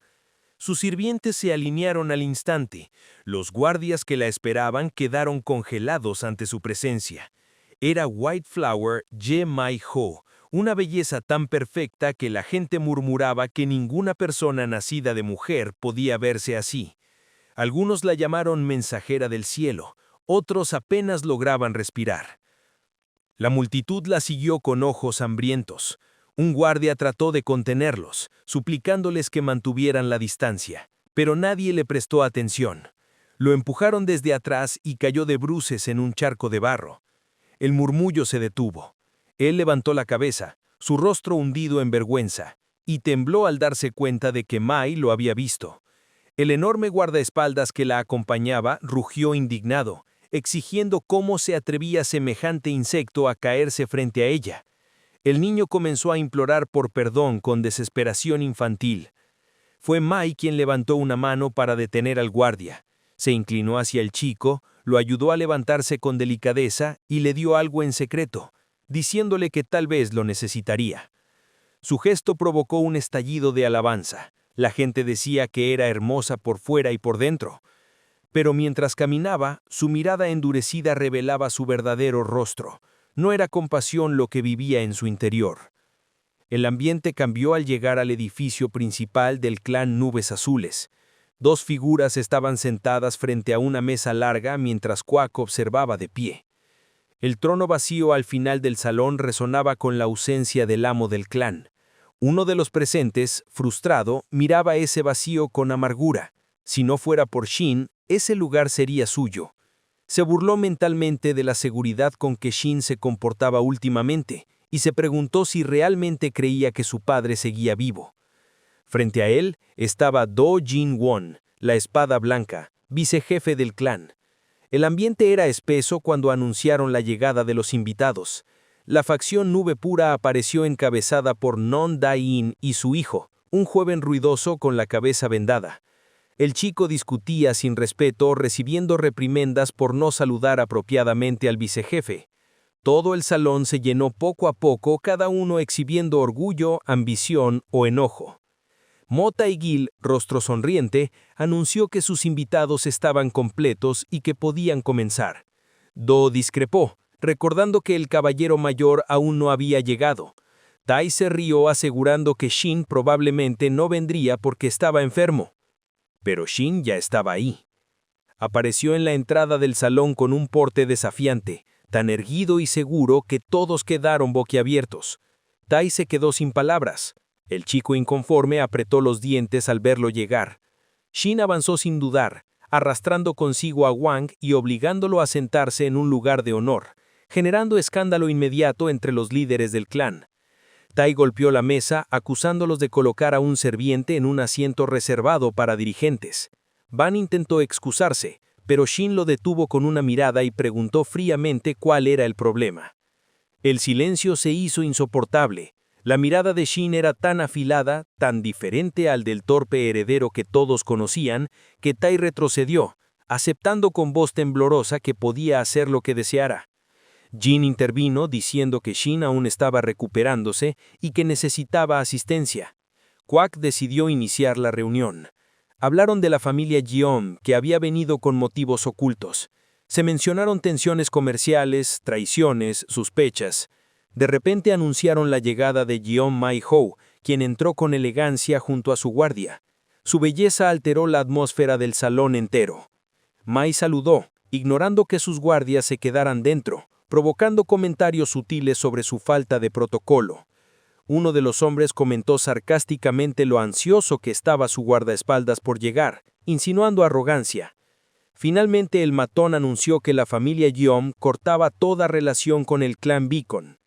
Sus sirvientes se alinearon al instante. Los guardias que la esperaban quedaron congelados ante su presencia. Era White Flower Ye Mai Ho, una belleza tan perfecta que la gente murmuraba que ninguna persona nacida de mujer podía verse así. Algunos la llamaron mensajera del cielo, otros apenas lograban respirar. La multitud la siguió con ojos hambrientos. Un guardia trató de contenerlos, suplicándoles que mantuvieran la distancia, pero nadie le prestó atención. Lo empujaron desde atrás y cayó de bruces en un charco de barro. El murmullo se detuvo. Él levantó la cabeza, su rostro hundido en vergüenza, y tembló al darse cuenta de que Mai lo había visto. El enorme guardaespaldas que la acompañaba rugió indignado, exigiendo cómo se atrevía semejante insecto a caerse frente a ella. El niño comenzó a implorar por perdón con desesperación infantil. Fue Mai quien levantó una mano para detener al guardia. Se inclinó hacia el chico, lo ayudó a levantarse con delicadeza y le dio algo en secreto, diciéndole que tal vez lo necesitaría. Su gesto provocó un estallido de alabanza. La gente decía que era hermosa por fuera y por dentro. Pero mientras caminaba, su mirada endurecida revelaba su verdadero rostro. No era compasión lo que vivía en su interior. El ambiente cambió al llegar al edificio principal del clan Nubes Azules. 2 figuras estaban sentadas frente a una mesa larga mientras Quack observaba de pie. El trono vacío al final del salón resonaba con la ausencia del amo del clan. Uno de los presentes, frustrado, miraba ese vacío con amargura. Si no fuera por Shin, ese lugar sería suyo. Se burló mentalmente de la seguridad con que Shin se comportaba últimamente y se preguntó si realmente creía que su padre seguía vivo. Frente a él estaba Do Jin Won, la espada blanca, vicejefe del clan. El ambiente era espeso cuando anunciaron la llegada de los invitados. La facción Nube Pura apareció encabezada por Non Dai-in y su hijo, un joven ruidoso con la cabeza vendada. El chico discutía sin respeto, recibiendo reprimendas por no saludar apropiadamente al vicejefe. Todo el salón se llenó poco a poco, cada uno exhibiendo orgullo, ambición o enojo. Mota y Gil, rostro sonriente, anunció que sus invitados estaban completos y que podían comenzar. Do discrepó, recordando que el caballero mayor aún no había llegado. Tai se rió asegurando que Shin probablemente no vendría porque estaba enfermo. Pero Shin ya estaba ahí. Apareció en la entrada del salón con un porte desafiante, tan erguido y seguro que todos quedaron boquiabiertos. Tai se quedó sin palabras. El chico inconforme apretó los dientes al verlo llegar. Shin avanzó sin dudar, arrastrando consigo a Wang y obligándolo a sentarse en un lugar de honor, generando escándalo inmediato entre los líderes del clan. Tai golpeó la mesa, acusándolos de colocar a un serviente en un asiento reservado para dirigentes. Ban intentó excusarse, pero Shin lo detuvo con una mirada y preguntó fríamente cuál era el problema. El silencio se hizo insoportable. La mirada de Shin era tan afilada, tan diferente al del torpe heredero que todos conocían, que Tai retrocedió, aceptando con voz temblorosa que podía hacer lo que deseara. Jin intervino diciendo que Shin aún estaba recuperándose y que necesitaba asistencia. Quack decidió iniciar la reunión. Hablaron de la familia Jeon, que había venido con motivos ocultos. Se mencionaron tensiones comerciales, traiciones, sospechas. De repente anunciaron la llegada de Jeon Mai-ho, quien entró con elegancia junto a su guardia. Su belleza alteró la atmósfera del salón entero. Mai saludó, ignorando que sus guardias se quedaran dentro, provocando comentarios sutiles sobre su falta de protocolo. Uno de los hombres comentó sarcásticamente lo ansioso que estaba su guardaespaldas por llegar, insinuando arrogancia. Finalmente el matón anunció que la familia Jeon cortaba toda relación con el clan Beacon.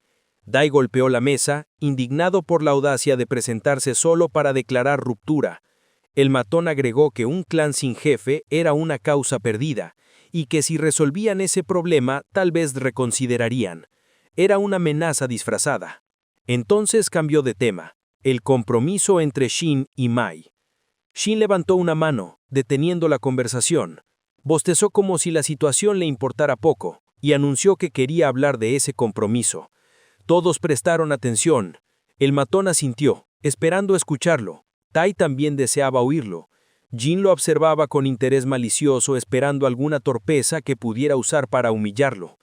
Dai golpeó la mesa, indignado por la audacia de presentarse solo para declarar ruptura. El matón agregó que un clan sin jefe era una causa perdida, y que si resolvían ese problema tal vez reconsiderarían. Era una amenaza disfrazada. Entonces cambió de tema, el compromiso entre Shin y Mai. Shin levantó una mano, deteniendo la conversación. Bostezó como si la situación le importara poco, y anunció que quería hablar de ese compromiso. Todos prestaron atención. El matón asintió, esperando escucharlo. Tai también deseaba oírlo. Jin lo observaba con interés malicioso, esperando alguna torpeza que pudiera usar para humillarlo.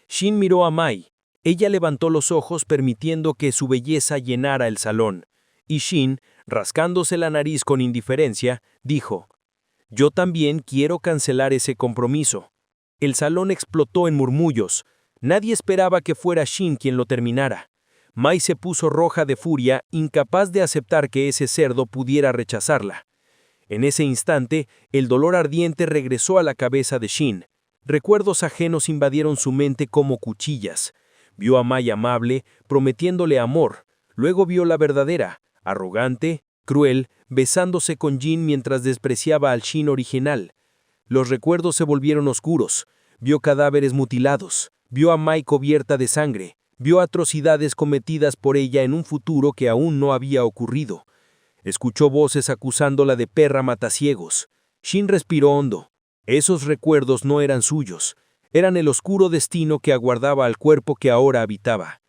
Shin miró a Mai. Ella levantó los ojos permitiendo que su belleza llenara el salón. Y Shin, rascándose la nariz con indiferencia, dijo: «Yo también quiero cancelar ese compromiso». El salón explotó en murmullos. Nadie esperaba que fuera Shin quien lo terminara. Mai se puso roja de furia, incapaz de aceptar que ese cerdo pudiera rechazarla. En ese instante, el dolor ardiente regresó a la cabeza de Shin. Recuerdos ajenos invadieron su mente como cuchillas. Vio a Mai amable, prometiéndole amor. Luego vio la verdadera, arrogante, cruel, besándose con Jin mientras despreciaba al Shin original. Los recuerdos se volvieron oscuros. Vio cadáveres mutilados. Vio a Mai cubierta de sangre. Vio atrocidades cometidas por ella en un futuro que aún no había ocurrido. Escuchó voces acusándola de perra matациegos. Shin respiró hondo. Esos recuerdos no eran suyos. Eran el oscuro destino que aguardaba al cuerpo que ahora habitaba.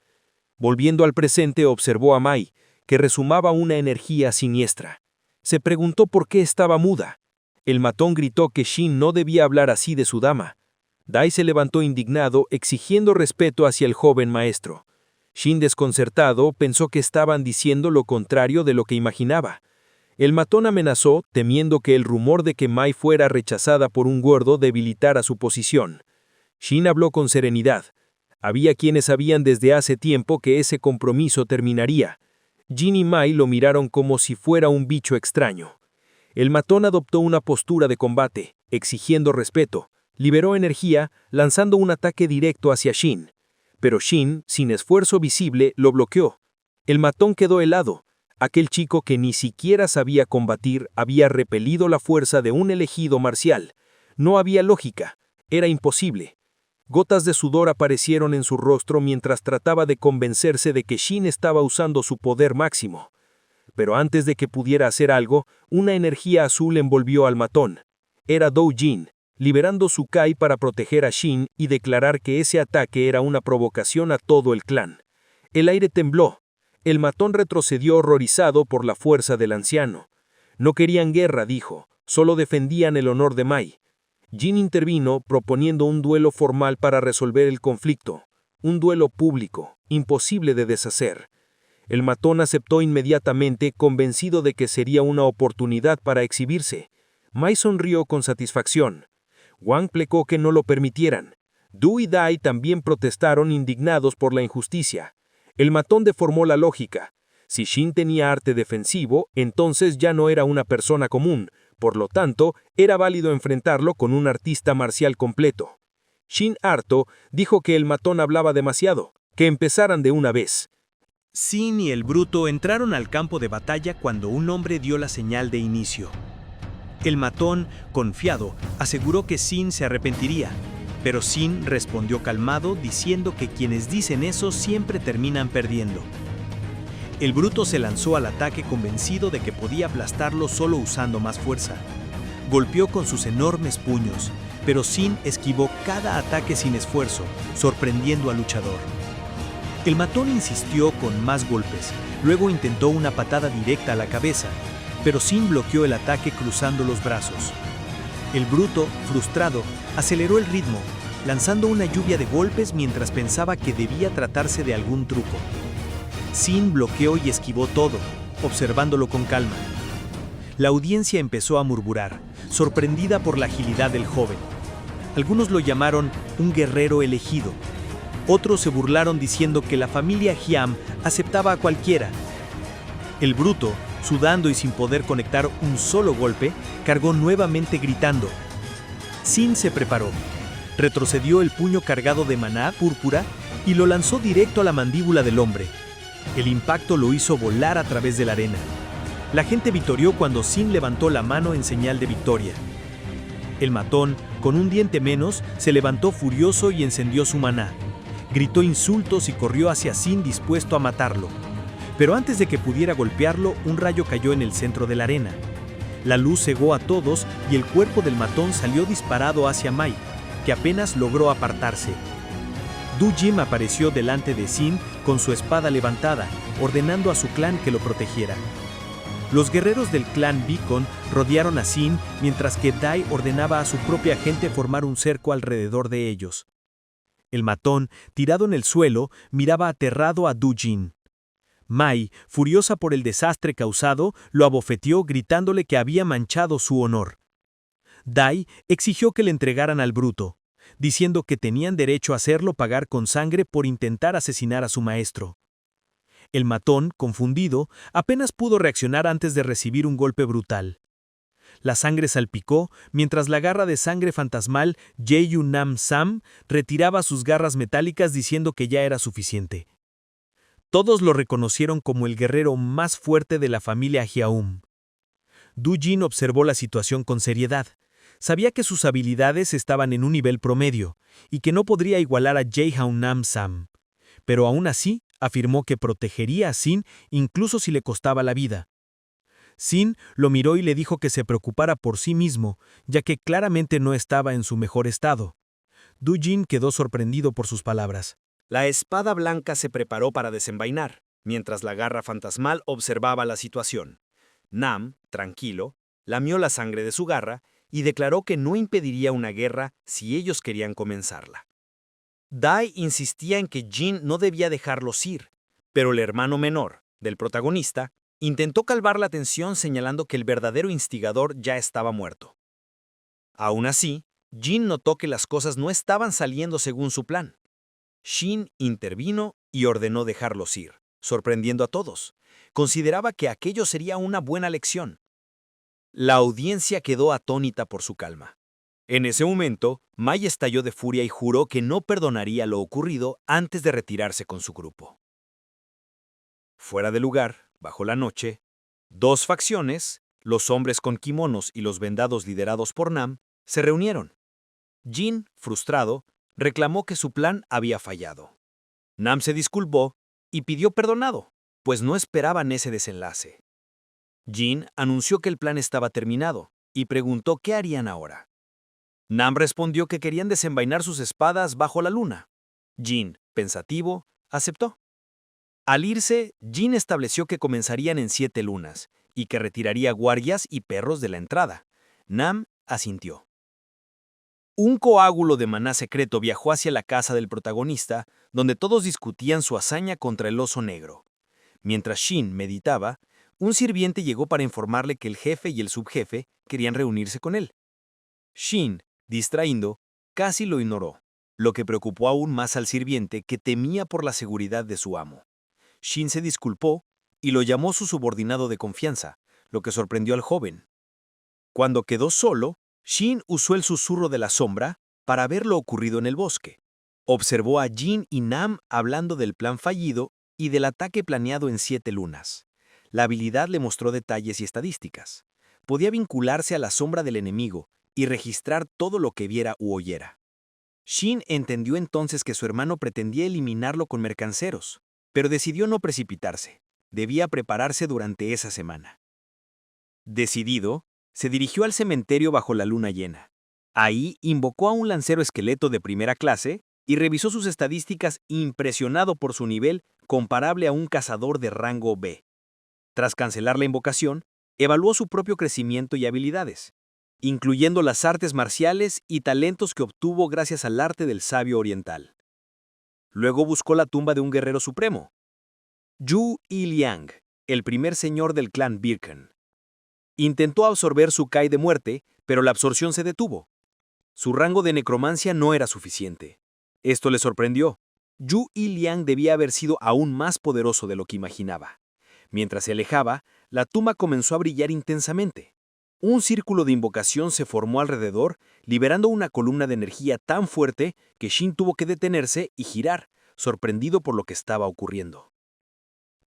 Volviendo al presente, observó a Mai, que resumaba una energía siniestra. Se preguntó por qué estaba muda. El matón gritó que Shin no debía hablar así de su dama. Dai se levantó indignado, exigiendo respeto hacia el joven maestro. Shin, desconcertado, pensó que estaban diciendo lo contrario de lo que imaginaba. El matón amenazó, temiendo que el rumor de que Mai fuera rechazada por un gordo debilitara su posición. Shin habló con serenidad. Había quienes sabían desde hace tiempo que ese compromiso terminaría. Jin y Mai lo miraron como si fuera un bicho extraño. El matón adoptó una postura de combate, exigiendo respeto. Liberó energía, lanzando un ataque directo hacia Shin. Pero Shin, sin esfuerzo visible, lo bloqueó. El matón quedó helado. Aquel chico que ni siquiera sabía combatir había repelido la fuerza de un elegido marcial. No había lógica. Era imposible. Gotas de sudor aparecieron en su rostro mientras trataba de convencerse de que Shin estaba usando su poder máximo. Pero antes de que pudiera hacer algo, una energía azul envolvió al matón. Era Doujin, liberando su Kai para proteger a Shin y declarar que ese ataque era una provocación a todo el clan. El aire tembló. El matón retrocedió horrorizado por la fuerza del anciano. No querían guerra, dijo, solo defendían el honor de Mai. Jin intervino proponiendo un duelo formal para resolver el conflicto. Un duelo público, imposible de deshacer. El matón aceptó inmediatamente, convencido de que sería una oportunidad para exhibirse. Mai sonrió con satisfacción. Wang plecó que no lo permitieran. Du y Dai también protestaron indignados por la injusticia. El matón deformó la lógica. Si Shin tenía arte defensivo, entonces ya no era una persona común. Por lo tanto, era válido enfrentarlo con un artista marcial completo. Shin, harto, dijo que el matón hablaba demasiado, que empezaran de una vez. Sin y el bruto entraron al campo de batalla cuando un hombre dio la señal de inicio. El matón, confiado, aseguró que Sin se arrepentiría, pero Sin respondió calmado diciendo que quienes dicen eso siempre terminan perdiendo. El bruto se lanzó al ataque convencido de que podía aplastarlo solo usando más fuerza. Golpeó con sus enormes puños, pero Sin esquivó cada ataque sin esfuerzo, sorprendiendo al luchador. El matón insistió con más golpes, luego intentó una patada directa a la cabeza, pero Sin bloqueó el ataque cruzando los brazos. El bruto, frustrado, aceleró el ritmo, lanzando una lluvia de golpes mientras pensaba que debía tratarse de algún truco. Sin bloqueó y esquivó todo, observándolo con calma. La audiencia empezó a murmurar, sorprendida por la agilidad del joven. Algunos lo llamaron un guerrero elegido. Otros se burlaron diciendo que la familia Hyam aceptaba a cualquiera. El bruto, sudando y sin poder conectar un solo golpe, cargó nuevamente gritando. Sin se preparó. Retrocedió el puño cargado de maná púrpura y lo lanzó directo a la mandíbula del hombre. El impacto lo hizo volar a través de la arena. La gente vitorió cuando Sin levantó la mano en señal de victoria. El matón, con un diente menos, se levantó furioso y encendió su maná. Gritó insultos y corrió hacia Sin dispuesto a matarlo. Pero antes de que pudiera golpearlo, un rayo cayó en el centro de la arena. La luz cegó a todos y el cuerpo del matón salió disparado hacia Mai, que apenas logró apartarse. Du Jim apareció delante de Sin con su espada levantada, ordenando a su clan que lo protegiera. Los guerreros del clan Beacon rodearon a Sin mientras que Dai ordenaba a su propia gente formar un cerco alrededor de ellos. El matón, tirado en el suelo, miraba aterrado a Du Jin. Mai, furiosa por el desastre causado, lo abofeteó gritándole que había manchado su honor. Dai exigió que le entregaran al bruto, diciendo que tenían derecho a hacerlo pagar con sangre por intentar asesinar a su maestro. El matón, confundido, apenas pudo reaccionar antes de recibir un golpe brutal. La sangre salpicó mientras la garra de sangre fantasmal Jeyu Nam Sam retiraba sus garras metálicas diciendo que ya era suficiente. Todos lo reconocieron como el guerrero más fuerte de la familia Hyaum. Du Jin observó la situación con seriedad. Sabía que sus habilidades estaban en un nivel promedio y que no podría igualar a Jeju Nam Sam. Pero aún así, afirmó que protegería a Sin incluso si le costaba la vida. Sin lo miró y le dijo que se preocupara por sí mismo, ya que claramente no estaba en su mejor estado. Du Jin quedó sorprendido por sus palabras. La espada blanca se preparó para desenvainar, mientras la garra fantasmal observaba la situación. Nam, tranquilo, lamió la sangre de su garra y declaró que no impediría una guerra si ellos querían comenzarla. Dai insistía en que Jin no debía dejarlos ir, pero el hermano menor, del protagonista, intentó calmar la tensión señalando que el verdadero instigador ya estaba muerto. Aún así, Jin notó que las cosas no estaban saliendo según su plan. Shin intervino y ordenó dejarlos ir, sorprendiendo a todos. Consideraba que aquello sería una buena lección. La audiencia quedó atónita por su calma. En ese momento, Mai estalló de furia y juró que no perdonaría lo ocurrido antes de retirarse con su grupo. Fuera de lugar, bajo la noche, dos facciones, los hombres con kimonos y los vendados liderados por Nam, se reunieron. Jin, frustrado, reclamó que su plan había fallado. Nam se disculpó y pidió perdonado, pues no esperaban ese desenlace. Jin anunció que el plan estaba terminado y preguntó qué harían ahora. Nam respondió que querían desenvainar sus espadas bajo la luna. Jin, pensativo, aceptó. Al irse, Jin estableció que comenzarían en 7 lunas y que retiraría guardias y perros de la entrada. Nam asintió. Un coágulo de maná secreto viajó hacia la casa del protagonista, donde todos discutían su hazaña contra el oso negro. Mientras Shin meditaba, un sirviente llegó para informarle que el jefe y el subjefe querían reunirse con él. Shin, distraído, casi lo ignoró, lo que preocupó aún más al sirviente, que temía por la seguridad de su amo. Shin se disculpó y lo llamó su subordinado de confianza, lo que sorprendió al joven. Cuando quedó solo, Shin usó el susurro de la sombra para ver lo ocurrido en el bosque. Observó a Jin y Nam hablando del plan fallido y del ataque planeado en 7 lunas. La habilidad le mostró detalles y estadísticas. Podía vincularse a la sombra del enemigo y registrar todo lo que viera u oyera. Shin entendió entonces que su hermano pretendía eliminarlo con mercanceros, pero decidió no precipitarse. Debía prepararse durante esa semana. Decidido, se dirigió al cementerio bajo la luna llena. Ahí invocó a un lancero esqueleto de primera clase y revisó sus estadísticas impresionado por su nivel comparable a un cazador de rango B. Tras cancelar la invocación, evaluó su propio crecimiento y habilidades. incluyendo las artes marciales y talentos que obtuvo gracias al arte del sabio oriental. Luego buscó la tumba de un guerrero supremo, Yu Liang, el primer señor del clan Birken. Intentó absorber su Kai de muerte, pero la absorción se detuvo. Su rango de necromancia no era suficiente. Esto le sorprendió. Yu Liang debía haber sido aún más poderoso de lo que imaginaba. Mientras se alejaba, la tumba comenzó a brillar intensamente. Un círculo de invocación se formó alrededor, liberando una columna de energía tan fuerte que Shin tuvo que detenerse y girar, sorprendido por lo que estaba ocurriendo.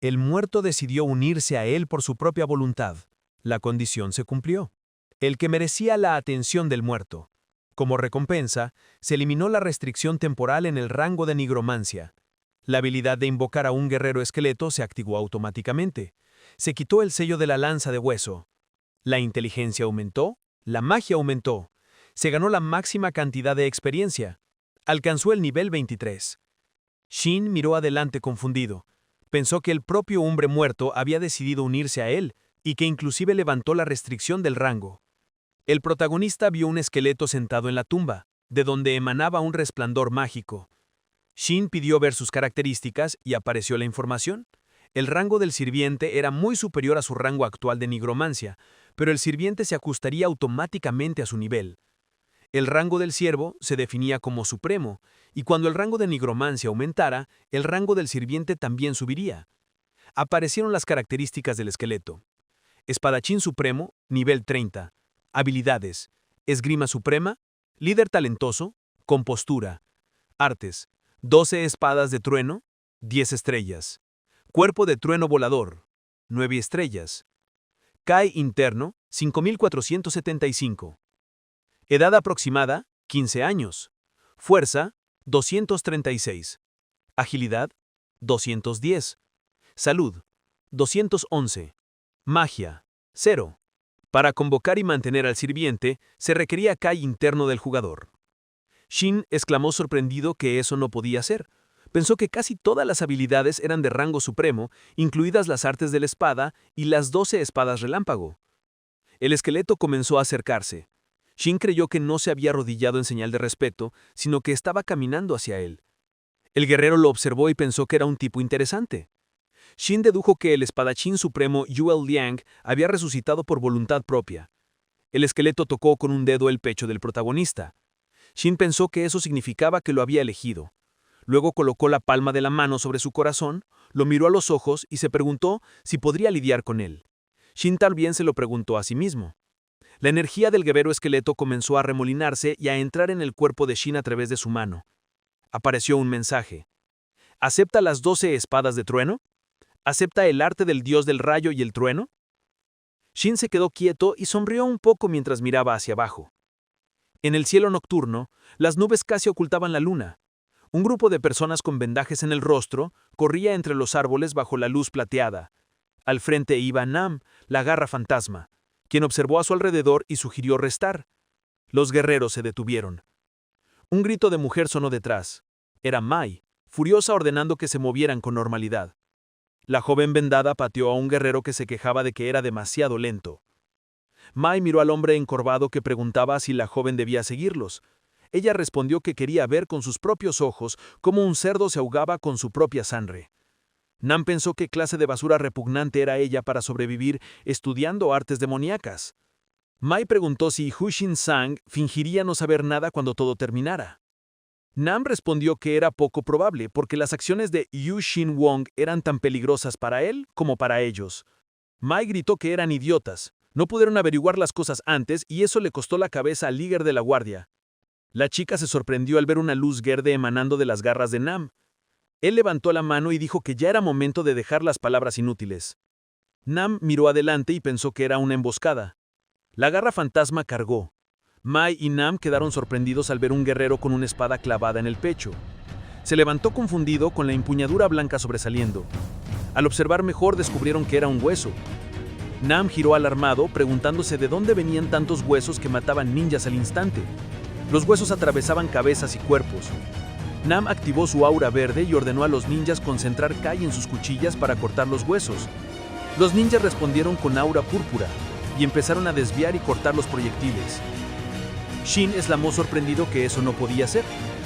El muerto decidió unirse a él por su propia voluntad. La condición se cumplió. El que merecía la atención del muerto. Como recompensa, se eliminó la restricción temporal en el rango de nigromancia. La habilidad de invocar a un guerrero esqueleto se activó automáticamente. Se quitó el sello de la lanza de hueso. La inteligencia aumentó, la magia aumentó. Se ganó la máxima cantidad de experiencia. Alcanzó el nivel 23. Shin miró adelante confundido. Pensó que el propio hombre muerto había decidido unirse a él y que inclusive levantó la restricción del rango. El protagonista vio un esqueleto sentado en la tumba, de donde emanaba un resplandor mágico. Shin pidió ver sus características y apareció la información. El rango del sirviente era muy superior a su rango actual de nigromancia, pero el sirviente se ajustaría automáticamente a su nivel. El rango del siervo se definía como supremo, y cuando el rango de nigromancia aumentara, el rango del sirviente también subiría. Aparecieron las características del esqueleto. Espadachín supremo, nivel 30. Habilidades: esgrima suprema, líder talentoso, compostura. Artes: 12 espadas de trueno, 10 estrellas. Cuerpo de trueno volador, 9 estrellas. Kai interno, 5475. Edad aproximada, 15 años. Fuerza, 236. Agilidad, 210. Salud, 211. Magia, 0. Para convocar y mantener al sirviente, se requería Kai interno del jugador. Shin exclamó sorprendido que eso no podía ser. Pensó que casi todas las habilidades eran de rango supremo, incluidas las artes de la espada y las 12 espadas relámpago. El esqueleto comenzó a acercarse. Shin creyó que no se había arrodillado en señal de respeto, sino que estaba caminando hacia él. El guerrero lo observó y pensó que era un tipo interesante. Shin dedujo que el espadachín supremo Yu Liang había resucitado por voluntad propia. El esqueleto tocó con un dedo el pecho del protagonista. Shin pensó que eso significaba que lo había elegido. Luego colocó la palma de la mano sobre su corazón, lo miró a los ojos y se preguntó si podría lidiar con él. Shin también se lo preguntó a sí mismo. La energía del guerrero esqueleto comenzó a remolinarse y a entrar en el cuerpo de Shin a través de su mano. Apareció un mensaje. ¿Acepta las 12 espadas de trueno? ¿Acepta el arte del dios del rayo y el trueno? Shin se quedó quieto y sonrió un poco mientras miraba hacia abajo. En el cielo nocturno, las nubes casi ocultaban la luna. Un grupo de personas con vendajes en el rostro corría entre los árboles bajo la luz plateada. Al frente iba Nam, la garra fantasma, quien observó a su alrededor y sugirió restar. Los guerreros se detuvieron. Un grito de mujer sonó detrás. Era Mai, furiosa ordenando que se movieran con normalidad. La joven vendada pateó a un guerrero que se quejaba de que era demasiado lento. Mai miró al hombre encorvado que preguntaba si la joven debía seguirlos. Ella respondió que quería ver con sus propios ojos cómo un cerdo se ahogaba con su propia sangre. Nam pensó qué clase de basura repugnante era ella para sobrevivir estudiando artes demoníacas. Mai preguntó si Hushin Sang fingiría no saber nada cuando todo terminara. Nam respondió que era poco probable porque las acciones de Yu Shin Wong eran tan peligrosas para él como para ellos. Mai gritó que eran idiotas, no pudieron averiguar las cosas antes y eso le costó la cabeza al líder de la guardia. La chica se sorprendió al ver una luz verde emanando de las garras de Nam. Él levantó la mano y dijo que ya era momento de dejar las palabras inútiles. Nam miró adelante y pensó que era una emboscada. La garra fantasma cargó. Mai y Nam quedaron sorprendidos al ver un guerrero con una espada clavada en el pecho. Se levantó confundido con la empuñadura blanca sobresaliendo. Al observar mejor descubrieron que era un hueso. Nam giró alarmado, preguntándose de dónde venían tantos huesos que mataban ninjas al instante. Los huesos atravesaban cabezas y cuerpos. Nam activó su aura verde y ordenó a los ninjas concentrar Kai en sus cuchillas para cortar los huesos. Los ninjas respondieron con aura púrpura. y empezaron a desviar y cortar los proyectiles. Shin exclamó sorprendido que eso no podía ser.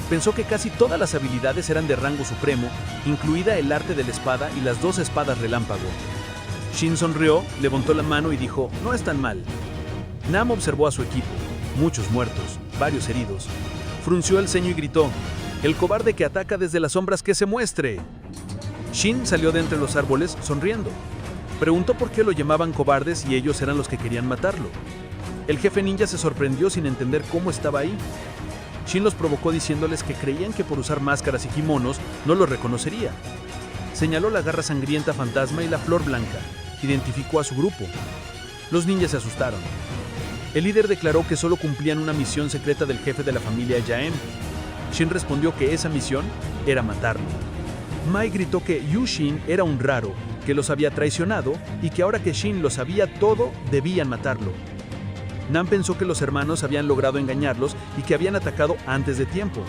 Pensó que casi todas las habilidades eran de rango supremo, incluida el arte de la espada y las 2 espadas relámpago. Shin sonrió, levantó la mano y dijo, no es tan mal. Nam observó a su equipo, muchos muertos, varios heridos. Frunció el ceño y gritó, el cobarde que ataca desde las sombras que se muestre. Shin salió de entre los árboles sonriendo. Preguntó por qué lo llamaban cobardes y ellos eran los que querían matarlo. El jefe ninja se sorprendió sin entender cómo estaba ahí. Shin los provocó diciéndoles que creían que por usar máscaras y kimonos no los reconocería. Señaló la garra sangrienta fantasma y la flor blanca. Identificó a su grupo. Los ninjas se asustaron. El líder declaró que solo cumplían una misión secreta del jefe de la familia Yaem. Shin respondió que esa misión era matarlo. Mai gritó que Yu Shin era un raro, que los había traicionado y que ahora que Shin lo sabía todo, debían matarlo. Nam pensó que los hermanos habían logrado engañarlos y que habían atacado antes de tiempo.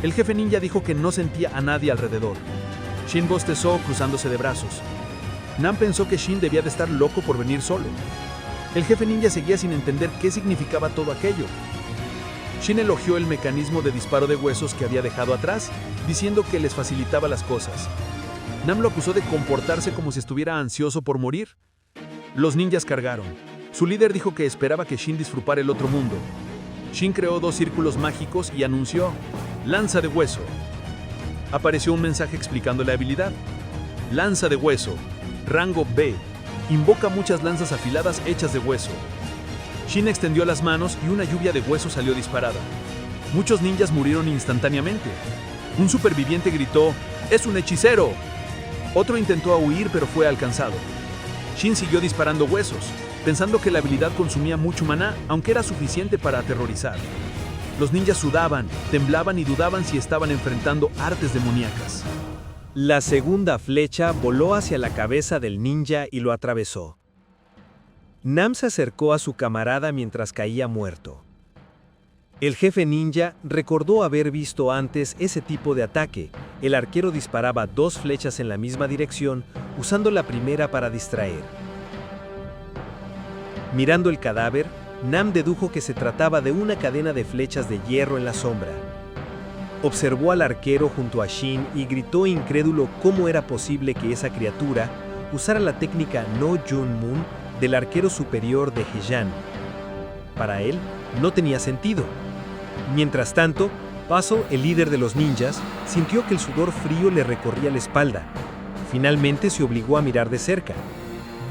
El jefe ninja dijo que no sentía a nadie alrededor. Shin bostezó cruzándose de brazos. Nam pensó que Shin debía de estar loco por venir solo. El jefe ninja seguía sin entender qué significaba todo aquello. Shin elogió el mecanismo de disparo de huesos que había dejado atrás, diciendo que les facilitaba las cosas. Nam lo acusó de comportarse como si estuviera ansioso por morir. Los ninjas cargaron. Su líder dijo que esperaba que Shin disfrutara el otro mundo. Shin creó 2 círculos mágicos y anunció, lanza de hueso. Apareció un mensaje explicando la habilidad. Lanza de hueso, rango B, invoca muchas lanzas afiladas hechas de hueso. Shin extendió las manos y una lluvia de hueso salió disparada. Muchos ninjas murieron instantáneamente. Un superviviente gritó, ¡es un hechicero! Otro intentó huir pero fue alcanzado. Shin siguió disparando huesos, pensando que la habilidad consumía mucho maná, aunque era suficiente para aterrorizar. Los ninjas sudaban, temblaban y dudaban si estaban enfrentando artes demoníacas. La segunda flecha voló hacia la cabeza del ninja y lo atravesó. Nam se acercó a su camarada mientras caía muerto. El jefe ninja recordó haber visto antes ese tipo de ataque. El arquero disparaba 2 flechas en la misma dirección, usando la primera para distraer. Mirando el cadáver, Nam dedujo que se trataba de una cadena de flechas de hierro en la sombra. Observó al arquero junto a Shin y gritó incrédulo cómo era posible que esa criatura usara la técnica No Jun Moon del arquero superior de Heian. Para él, no tenía sentido. Mientras tanto, Puzzle, el líder de los ninjas, sintió que el sudor frío le recorría la espalda. Finalmente se obligó a mirar de cerca.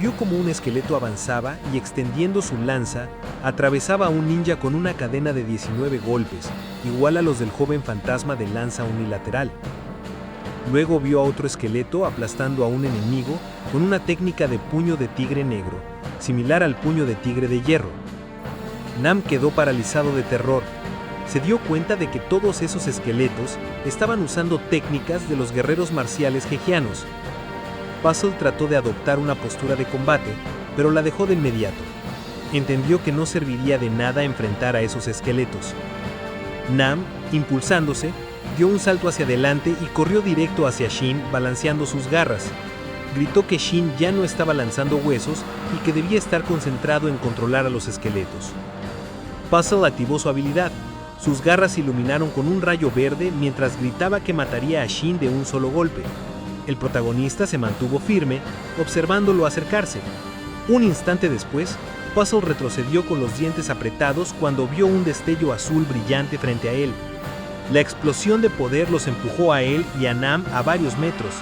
Vio como un esqueleto avanzaba y extendiendo su lanza, atravesaba a un ninja con una cadena de 19 golpes, igual a los del joven fantasma de lanza unilateral. Luego vio a otro esqueleto aplastando a un enemigo con una técnica de puño de tigre negro, similar al puño de tigre de hierro. Nam quedó paralizado de terror. Se dio cuenta de que todos esos esqueletos estaban usando técnicas de los guerreros marciales gejianos. Puzzle trató de adoptar una postura de combate, pero la dejó de inmediato. Entendió que no serviría de nada enfrentar a esos esqueletos. Nam, impulsándose, dio un salto hacia adelante y corrió directo hacia Shin balanceando sus garras. Gritó que Shin ya no estaba lanzando huesos y que debía estar concentrado en controlar a los esqueletos. Puzzle activó su habilidad. Sus garras se iluminaron con un rayo verde mientras gritaba que mataría a Shin de un solo golpe. El protagonista se mantuvo firme, observándolo acercarse. Un instante después, Puzzle retrocedió con los dientes apretados cuando vio un destello azul brillante frente a él. La explosión de poder los empujó a él y a Nam a varios metros.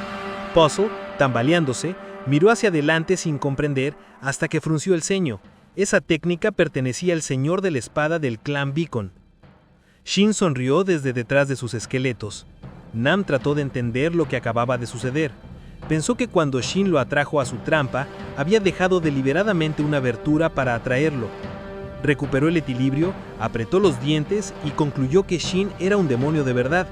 Puzzle, tambaleándose, miró hacia adelante sin comprender hasta que frunció el ceño. Esa técnica pertenecía al señor de la espada del clan Beacon. Shin sonrió desde detrás de sus esqueletos. Nam trató de entender lo que acababa de suceder. Pensó que cuando Shin lo atrajo a su trampa, había dejado deliberadamente una abertura para atraerlo. Recuperó el equilibrio, apretó los dientes y concluyó que Shin era un demonio de verdad.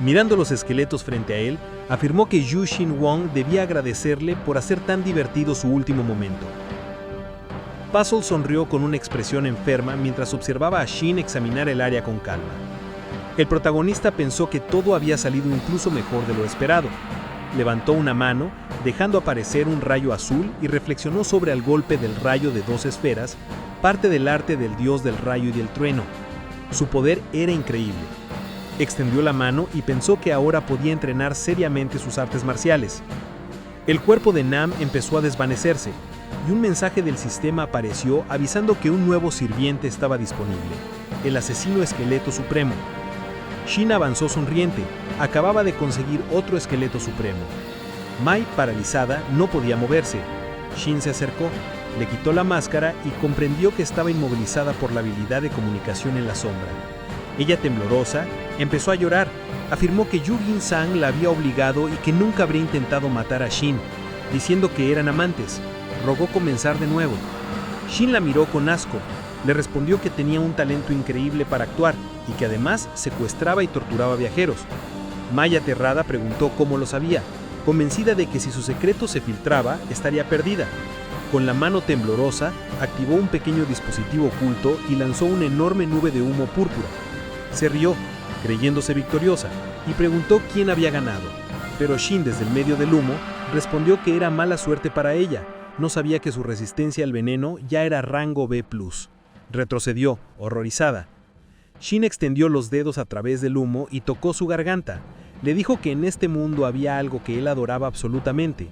Mirando los esqueletos frente a él, afirmó que Yu Shin Wong debía agradecerle por hacer tan divertido su último momento. Puzzle sonrió con una expresión enferma mientras observaba a Shin examinar el área con calma. El protagonista pensó que todo había salido incluso mejor de lo esperado. levantó una mano, dejando aparecer un rayo azul y reflexionó sobre el golpe del rayo de 2 esferas, parte del arte del dios del rayo y del trueno. Su poder era increíble. Extendió la mano y pensó que ahora podía entrenar seriamente sus artes marciales. El cuerpo de Nam empezó a desvanecerse, y un mensaje del sistema apareció avisando que un nuevo sirviente estaba disponible, el asesino esqueleto supremo. Shin avanzó sonriente, acababa de conseguir otro esqueleto supremo. Mai, paralizada, no podía moverse. Shin se acercó, le quitó la máscara y comprendió que estaba inmovilizada por la habilidad de comunicación en la sombra. Ella, temblorosa, empezó a llorar. Afirmó que Yu Jin-sang la había obligado y que nunca habría intentado matar a Shin, diciendo que eran amantes. Rogó comenzar de nuevo. Shin la miró con asco. Le respondió que tenía un talento increíble para actuar y que además secuestraba y torturaba viajeros. Mai, aterrada, preguntó cómo lo sabía, convencida de que si su secreto se filtraba, estaría perdida. Con la mano temblorosa, activó un pequeño dispositivo oculto y lanzó una enorme nube de humo púrpura. Se rió, creyéndose victoriosa, y preguntó quién había ganado. Pero Shin, desde el medio del humo, respondió que era mala suerte para ella. No sabía que su resistencia al veneno ya era rango B+. Retrocedió, horrorizada. Shin extendió los dedos a través del humo y tocó su garganta. Le dijo que en este mundo había algo que él adoraba absolutamente.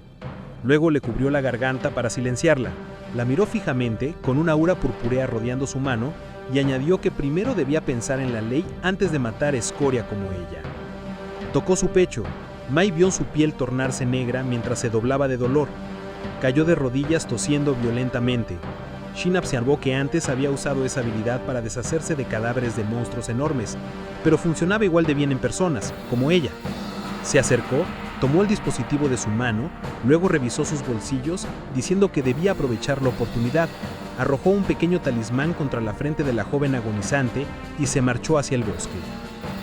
Luego le cubrió la garganta para silenciarla. La miró fijamente, con una aura purpúrea rodeando su mano, y añadió que primero debía pensar en la ley antes de matar escoria como ella. Tocó su pecho. Mai vio su piel tornarse negra mientras se doblaba de dolor. Cayó de rodillas tosiendo violentamente. Shin observó que antes había usado esa habilidad para deshacerse de cadáveres de monstruos enormes, pero funcionaba igual de bien en personas, como ella. Se acercó, tomó el dispositivo de su mano, luego revisó sus bolsillos, diciendo que debía aprovechar la oportunidad. Arrojó un pequeño talismán contra la frente de la joven agonizante y se marchó hacia el bosque.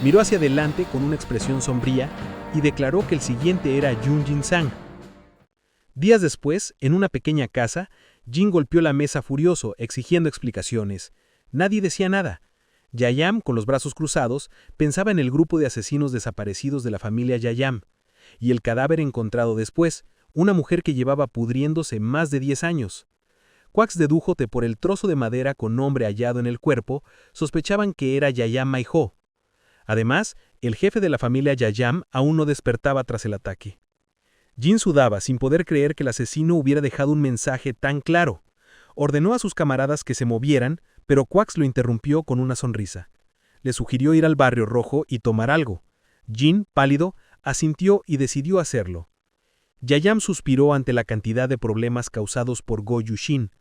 Miró hacia adelante con una expresión sombría y declaró que el siguiente era Yu Jin-sang. Días después, en una pequeña casa, Jin golpeó la mesa furioso, exigiendo explicaciones. Nadie decía nada. Yayam, con los brazos cruzados, pensaba en el grupo de asesinos desaparecidos de la familia Yayam, y el cadáver encontrado después, una mujer que llevaba pudriéndose más de 10 años. Quax dedujo que por el trozo de madera con nombre hallado en el cuerpo, sospechaban que era Yayam Maiho. Además, el jefe de la familia Yayam aún no despertaba tras el ataque. Jin sudaba sin poder creer que el asesino hubiera dejado un mensaje tan claro. Ordenó a sus camaradas que se movieran, pero Quax lo interrumpió con una sonrisa. Le sugirió ir al Barrio Rojo y tomar algo. Jin, pálido, asintió y decidió hacerlo. Yayam suspiró ante la cantidad de problemas causados por Go Yushin.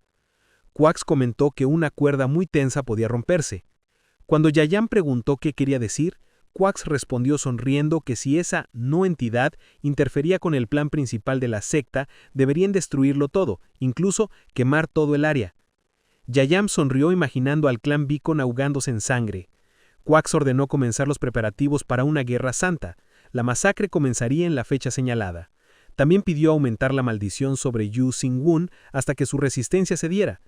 Quax comentó que una cuerda muy tensa podía romperse. Cuando Yayam preguntó qué quería decir, Quax respondió sonriendo que si esa no entidad interfería con el plan principal de la secta, deberían destruirlo todo, incluso quemar todo el área. Yayam sonrió imaginando al clan Beacon ahogándose en sangre. Quax ordenó comenzar los preparativos para una guerra santa. La masacre comenzaría en la fecha señalada. También pidió aumentar la maldición sobre Yu Xing-wun hasta que su resistencia cediera.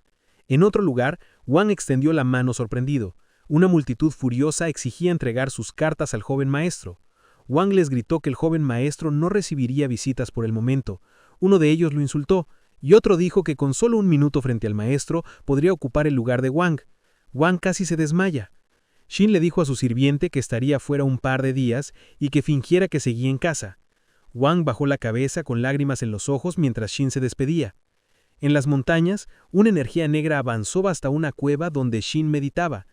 En otro lugar, Wang extendió la mano sorprendido. Una multitud furiosa exigía entregar sus cartas al joven maestro. Wang les gritó que el joven maestro no recibiría visitas por el momento. Uno de ellos lo insultó, y otro dijo que con solo un minuto frente al maestro podría ocupar el lugar de Wang. Wang casi se desmaya. Shin le dijo a su sirviente que estaría fuera un par de días y que fingiera que seguía en casa. Wang bajó la cabeza con lágrimas en los ojos mientras Shin se despedía. En las montañas, una energía negra avanzó hasta una cueva donde Shin meditaba.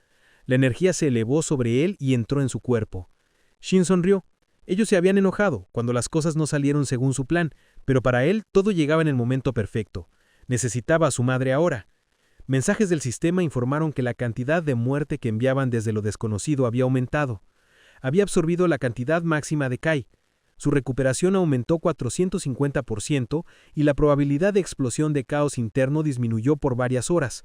La energía se elevó sobre él y entró en su cuerpo. Shin sonrió. Ellos se habían enojado cuando las cosas no salieron según su plan, pero para él todo llegaba en el momento perfecto. Necesitaba a su madre ahora. Mensajes del sistema informaron que la cantidad de muerte que enviaban desde lo desconocido había aumentado. Había absorbido la cantidad máxima de Kai. Su recuperación aumentó 450% y la probabilidad de explosión de caos interno disminuyó por varias horas.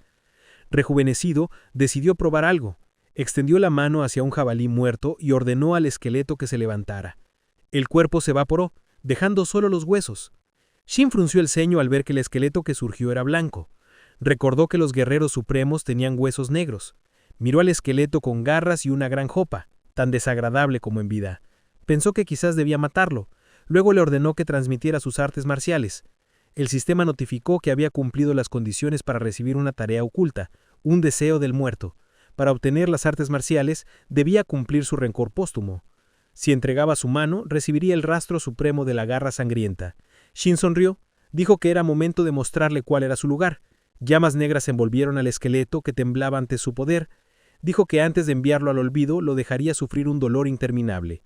Rejuvenecido, decidió probar algo. Extendió la mano hacia un jabalí muerto y ordenó al esqueleto que se levantara. El cuerpo se evaporó, dejando solo los huesos. Shin frunció el ceño al ver que el esqueleto que surgió era blanco. Recordó que los guerreros supremos tenían huesos negros. Miró al esqueleto con garras y una gran jopa, tan desagradable como en vida. Pensó que quizás debía matarlo, Luego le ordenó que transmitiera sus artes marciales. El sistema notificó que había cumplido las condiciones para recibir una tarea oculta, un deseo del muerto. Para obtener las artes marciales, debía cumplir su rencor póstumo. Si entregaba su mano, recibiría el rastro supremo de la garra sangrienta. Shin sonrió, dijo que era momento de mostrarle cuál era su lugar. Llamas negras envolvieron al esqueleto que temblaba ante su poder. Dijo que antes de enviarlo al olvido lo dejaría sufrir un dolor interminable.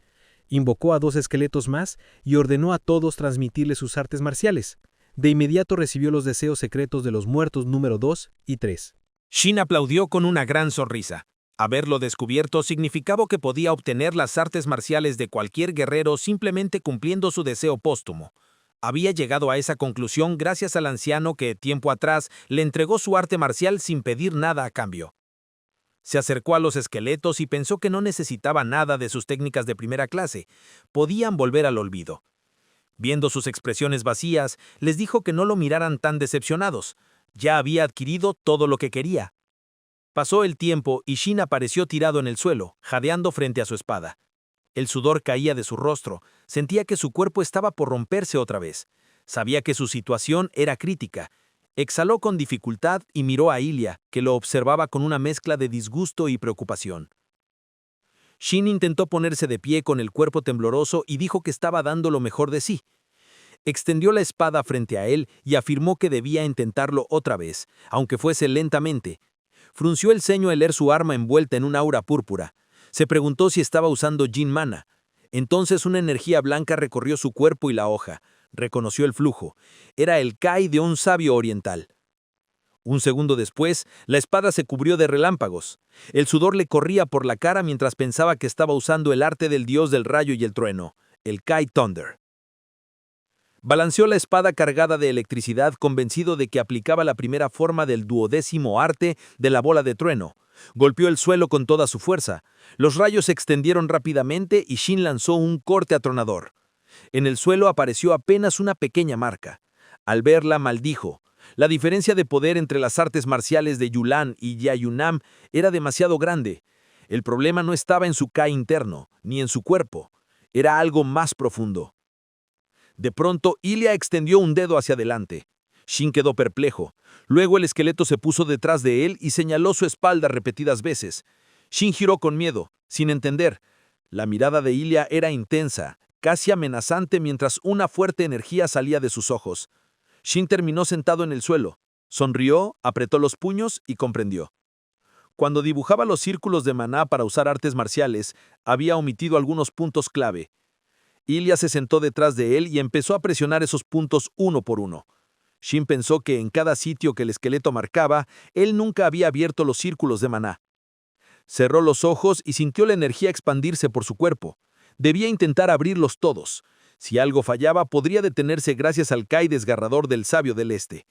Invocó a 2 esqueletos más y ordenó a todos transmitirle sus artes marciales. De inmediato recibió los deseos secretos de los muertos número 2 y 3. Shin aplaudió con una gran sonrisa. Haberlo descubierto significaba que podía obtener las artes marciales de cualquier guerrero simplemente cumpliendo su deseo póstumo. Había llegado a esa conclusión gracias al anciano que, tiempo atrás, le entregó su arte marcial sin pedir nada a cambio. Se acercó a los esqueletos y pensó que no necesitaba nada de sus técnicas de primera clase. Podían volver al olvido. Viendo sus expresiones vacías, les dijo que no lo miraran tan decepcionados. Ya había adquirido todo lo que quería. Pasó el tiempo y Shin apareció tirado en el suelo, jadeando frente a su espada. El sudor caía de su rostro, sentía que su cuerpo estaba por romperse otra vez. Sabía que su situación era crítica. Exhaló con dificultad y miró a Ilya, que lo observaba con una mezcla de disgusto y preocupación. Shin intentó ponerse de pie con el cuerpo tembloroso y dijo que estaba dando lo mejor de sí. Extendió la espada frente a él y afirmó que debía intentarlo otra vez, aunque fuese lentamente. Frunció el ceño al leer su arma envuelta en un aura púrpura. Se preguntó si estaba usando Jin Mana. Entonces una energía blanca recorrió su cuerpo y la hoja. Reconoció el flujo. Era el Kai de un sabio oriental. Un segundo después, la espada se cubrió de relámpagos. El sudor le corría por la cara mientras pensaba que estaba usando el arte del dios del rayo y el trueno, el Kai Thunder. Balanceó la espada cargada de electricidad, convencido de que aplicaba la primera forma del 12º arte de la bola de trueno. Golpeó el suelo con toda su fuerza. Los rayos se extendieron rápidamente y Shin lanzó un corte atronador. En el suelo apareció apenas una pequeña marca. Al verla, maldijo. La diferencia de poder entre las artes marciales de Yulan y Yayunam era demasiado grande. El problema no estaba en su Kai interno, ni en su cuerpo. Era algo más profundo. De pronto, Ilya extendió un dedo hacia adelante. Shin quedó perplejo. Luego el esqueleto se puso detrás de él y señaló su espalda repetidas veces. Shin giró con miedo, sin entender. La mirada de Ilya era intensa, casi amenazante mientras una fuerte energía salía de sus ojos. Shin terminó sentado en el suelo. Sonrió, apretó los puños y comprendió. Cuando dibujaba los círculos de maná para usar artes marciales, había omitido algunos puntos clave. Ilya se sentó detrás de él y empezó a presionar esos puntos uno por uno. Shin pensó que en cada sitio que el esqueleto marcaba, él nunca había abierto los círculos de maná. Cerró los ojos y sintió la energía expandirse por su cuerpo. Debía intentar abrirlos todos. Si algo fallaba, podría detenerse gracias al Kai desgarrador del sabio del este.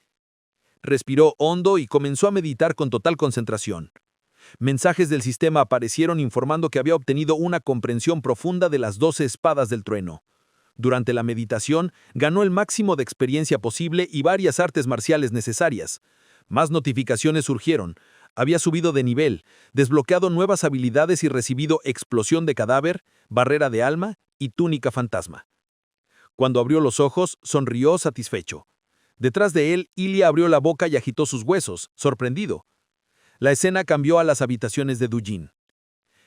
Respiró hondo y comenzó a meditar con total concentración. Mensajes del sistema aparecieron informando que había obtenido una comprensión profunda de las 12 espadas del trueno. Durante la meditación, ganó el máximo de experiencia posible y varias artes marciales necesarias. Más notificaciones surgieron. Había subido de nivel, desbloqueado nuevas habilidades y recibido explosión de cadáver, barrera de alma y túnica fantasma. Cuando abrió los ojos, sonrió satisfecho. Detrás de él, Ilya abrió la boca y agitó sus huesos, sorprendido. La escena cambió a las habitaciones de Dujin.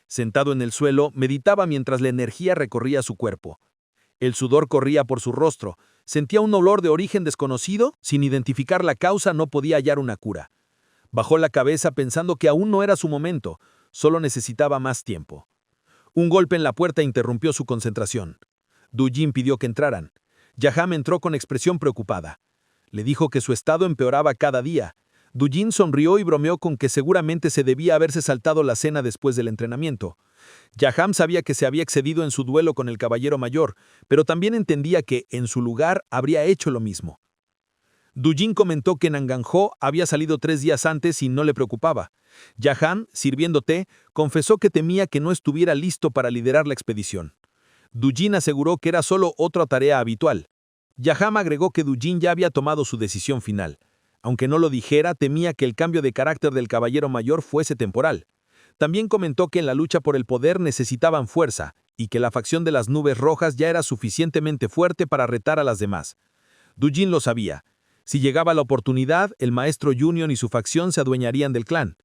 Sentado en el suelo, meditaba mientras la energía recorría su cuerpo. El sudor corría por su rostro. Sentía un olor de origen desconocido. Sin identificar la causa, no podía hallar una cura. Bajó la cabeza pensando que aún no era su momento, solo necesitaba más tiempo. Un golpe en la puerta interrumpió su concentración. Dujin pidió que entraran. Yaham entró con expresión preocupada. Le dijo que su estado empeoraba cada día. Dujin sonrió y bromeó con que seguramente se debía haberse saltado la cena después del entrenamiento. Yaham sabía que se había excedido en su duelo con el caballero mayor, pero también entendía que, en su lugar, habría hecho lo mismo. Dujin comentó que Nanganjo había salido 3 días antes y no le preocupaba. Yaham, sirviendo té, confesó que temía que no estuviera listo para liderar la expedición. Dujin aseguró que era solo otra tarea habitual. Yaham agregó que Dujin ya había tomado su decisión final. Aunque no lo dijera, temía que el cambio de carácter del caballero mayor fuese temporal. También comentó que en la lucha por el poder necesitaban fuerza, y que la facción de las Nubes Rojas ya era suficientemente fuerte para retar a las demás. Du Jin lo sabía. Si llegaba la oportunidad, el maestro Union y su facción se adueñarían del clan.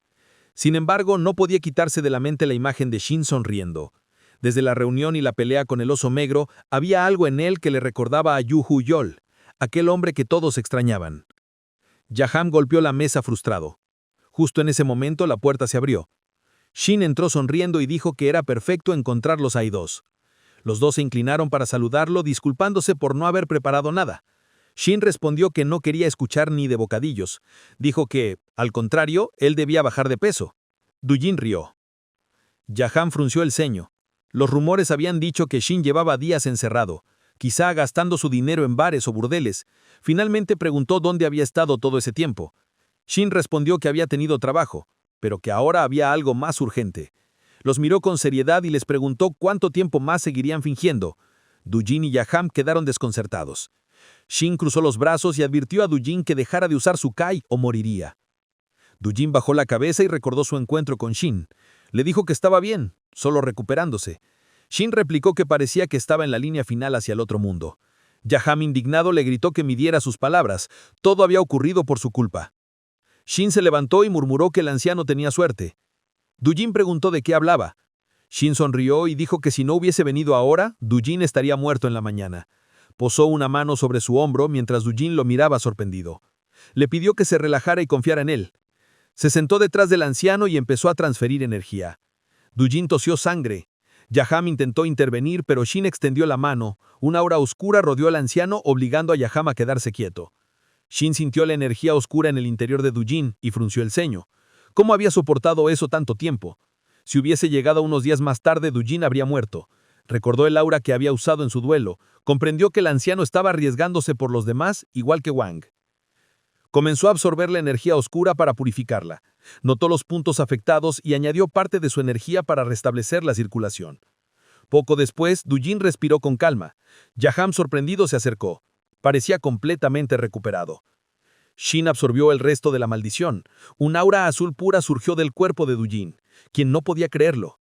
Sin embargo, no podía quitarse de la mente la imagen de Shin sonriendo. Desde la reunión y la pelea con el oso negro, había algo en él que le recordaba a Yu Yol, aquel hombre que todos extrañaban. Yaham golpeó la mesa frustrado. Justo en ese momento la puerta se abrió. Shin entró sonriendo y dijo que era perfecto encontrarlos ahí dos. Los dos se inclinaron para saludarlo, disculpándose por no haber preparado nada. Shin respondió que no quería escuchar ni de bocadillos. Dijo que, al contrario, él debía bajar de peso. Du Jin rió. Yaham frunció el ceño. Los rumores habían dicho que Shin llevaba días encerrado, quizá gastando su dinero en bares o burdeles. Finalmente preguntó dónde había estado todo ese tiempo. Shin respondió que había tenido trabajo, pero que ahora había algo más urgente. Los miró con seriedad y les preguntó cuánto tiempo más seguirían fingiendo. Du Jin y Yaham quedaron desconcertados. Shin cruzó los brazos y advirtió a Du Jin que dejara de usar su Kai o moriría. Du Jin bajó la cabeza y recordó su encuentro con Shin. Le dijo que estaba bien, solo recuperándose. Shin replicó que parecía que estaba en la línea final hacia el otro mundo. Yaham, indignado, le gritó que midiera sus palabras. Todo había ocurrido por su culpa. Shin se levantó y murmuró que el anciano tenía suerte. Du Jin preguntó de qué hablaba. Shin sonrió y dijo que si no hubiese venido ahora, Du Jin estaría muerto en la mañana. Posó una mano sobre su hombro mientras Du Jin lo miraba sorprendido. Le pidió que se relajara y confiara en él. Se sentó detrás del anciano y empezó a transferir energía. Du Jin tosió sangre. Yaham intentó intervenir, pero Shin extendió la mano. Una aura oscura rodeó al anciano, obligando a Yaham a quedarse quieto. Shin sintió la energía oscura en el interior de Du Jin y frunció el ceño. ¿Cómo había soportado eso tanto tiempo? Si hubiese llegado unos días más tarde, Du Jin habría muerto. Recordó el aura que había usado en su duelo. Comprendió que el anciano estaba arriesgándose por los demás, igual que Wang. Comenzó a absorber la energía oscura para purificarla. Notó los puntos afectados y añadió parte de su energía para restablecer la circulación. Poco después, Du Jin respiró con calma. Yaham, sorprendido, se acercó. Parecía completamente recuperado. Shin absorbió el resto de la maldición. Un aura azul pura surgió del cuerpo de Du Jin, quien no podía creerlo.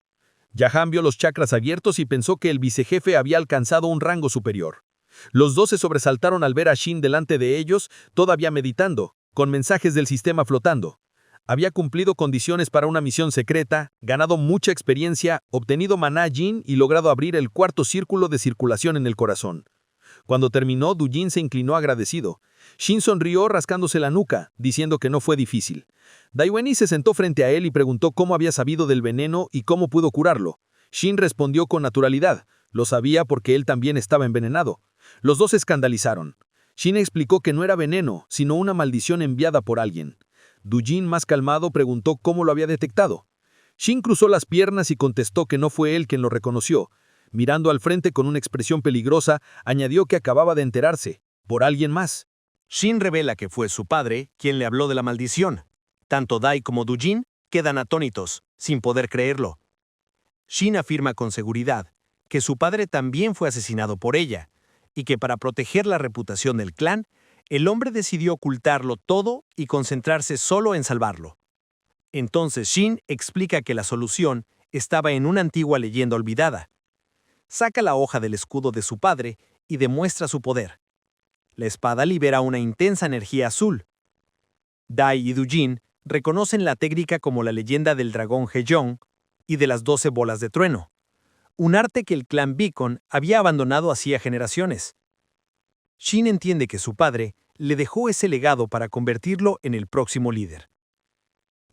Yaham vio los chakras abiertos y pensó que el vicejefe había alcanzado un rango superior. Los dos se sobresaltaron al ver a Shin delante de ellos, todavía meditando, con mensajes del sistema flotando. Había cumplido condiciones para una misión secreta, ganado mucha experiencia, obtenido maná Jin y logrado abrir el cuarto círculo de circulación en el corazón. Cuando terminó, Du Jin se inclinó agradecido. Shin sonrió rascándose la nuca, diciendo que no fue difícil. Dai Wenyi se sentó frente a él y preguntó cómo había sabido del veneno y cómo pudo curarlo. Shin respondió con naturalidad. Lo sabía porque él también estaba envenenado. Los dos se escandalizaron. Shin explicó que no era veneno, sino una maldición enviada por alguien. Du Jin, más calmado, preguntó cómo lo había detectado. Shin cruzó las piernas y contestó que no fue él quien lo reconoció. Mirando al frente con una expresión peligrosa, añadió que acababa de enterarse, por alguien más. Shin revela que fue su padre quien le habló de la maldición. Tanto Dai como Du Jin quedan atónitos, sin poder creerlo. Shin afirma con seguridad que su padre también fue asesinado por ella, y que para proteger la reputación del clan, el hombre decidió ocultarlo todo y concentrarse solo en salvarlo. Entonces Shin explica que la solución estaba en una antigua leyenda olvidada. Saca la hoja del escudo de su padre y demuestra su poder. La espada libera una intensa energía azul. Dai y Du Jin reconocen la técnica como la leyenda del dragón Heyong y de las 12 bolas de trueno, un arte que el clan Beacon había abandonado hacía generaciones. Shin entiende que su padre le dejó ese legado para convertirlo en el próximo líder.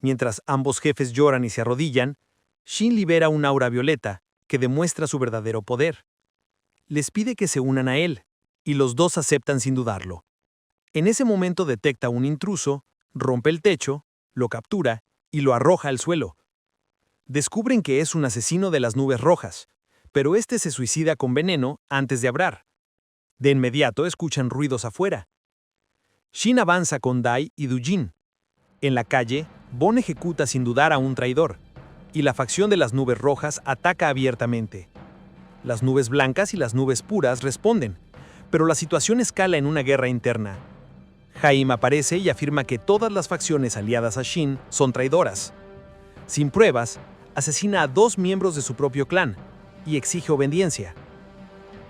Mientras ambos jefes lloran y se arrodillan, Shin libera un aura violeta que demuestra su verdadero poder. Les pide que se unan a él, y los dos aceptan sin dudarlo. En ese momento detecta un intruso, rompe el techo, lo captura y lo arroja al suelo. Descubren que es un asesino de las Nubes Rojas, pero este se suicida con veneno antes de hablar. De inmediato escuchan ruidos afuera. Shin avanza con Dai y Du Jin. En la calle, Bon ejecuta sin dudar a un traidor, y la facción de las Nubes Rojas ataca abiertamente. Las nubes blancas y las nubes puras responden, pero la situación escala en una guerra interna. Jaime aparece y afirma que todas las facciones aliadas a Shin son traidoras. Sin pruebas, asesina a 2 miembros de su propio clan, y exige obediencia.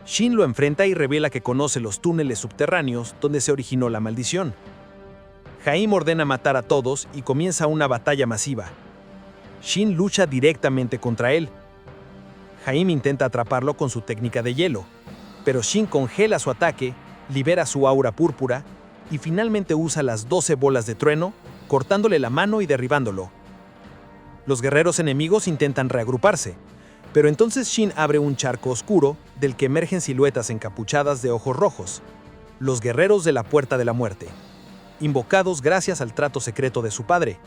Shin lo enfrenta y revela que conoce los túneles subterráneos donde se originó la maldición. Jaime ordena matar a todos y comienza una batalla masiva. Shin lucha directamente contra él. Jaime intenta atraparlo con su técnica de hielo, pero Shin congela su ataque, libera su aura púrpura y finalmente usa las 12 bolas de trueno, cortándole la mano y derribándolo. Los guerreros enemigos intentan reagruparse, pero entonces Shin abre un charco oscuro del que emergen siluetas encapuchadas de ojos rojos, los guerreros de la Puerta de la Muerte, invocados gracias al trato secreto de su padre.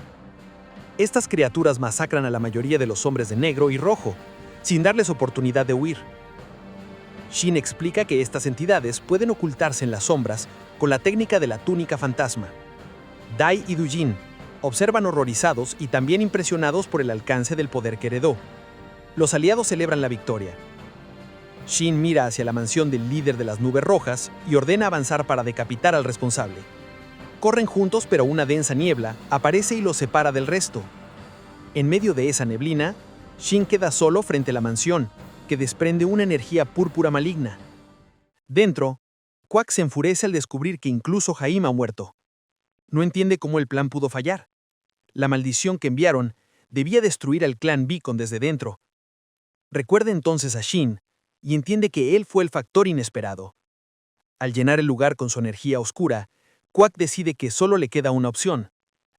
Estas criaturas masacran a la mayoría de los hombres de negro y rojo, sin darles oportunidad de huir. Shin explica que estas entidades pueden ocultarse en las sombras con la técnica de la túnica fantasma. Dai y Dujin observan horrorizados y también impresionados por el alcance del poder que heredó. Los aliados celebran la victoria. Shin mira hacia la mansión del líder de las nubes rojas y ordena avanzar para decapitar al responsable. Corren juntos, pero una densa niebla aparece y los separa del resto. En medio de esa neblina, Shin queda solo frente a la mansión, que desprende una energía púrpura maligna. Dentro, Quack se enfurece al descubrir que incluso Jaime ha muerto. No entiende cómo el plan pudo fallar. La maldición que enviaron debía destruir al clan Beacon desde dentro. Recuerda entonces a Shin y entiende que él fue el factor inesperado. Al llenar el lugar con su energía oscura, Quack decide que solo le queda una opción: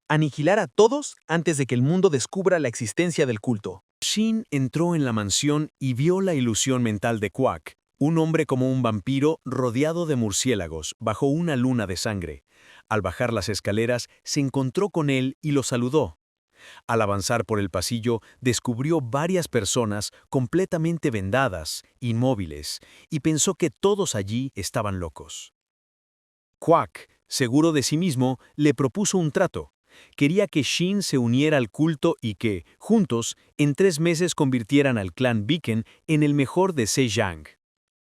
aniquilar a todos antes de que el mundo descubra la existencia del culto. Shin entró en la mansión y vio la ilusión mental de Quack, un hombre como un vampiro rodeado de murciélagos bajo una luna de sangre. Al bajar las escaleras, se encontró con él y lo saludó. Al avanzar por el pasillo, descubrió varias personas completamente vendadas, inmóviles, y pensó que todos allí estaban locos. Quack, seguro de sí mismo, le propuso un trato. Quería que Shin se uniera al culto y que, juntos, en 3 meses convirtieran al clan Beacon en el mejor de Zhejiang.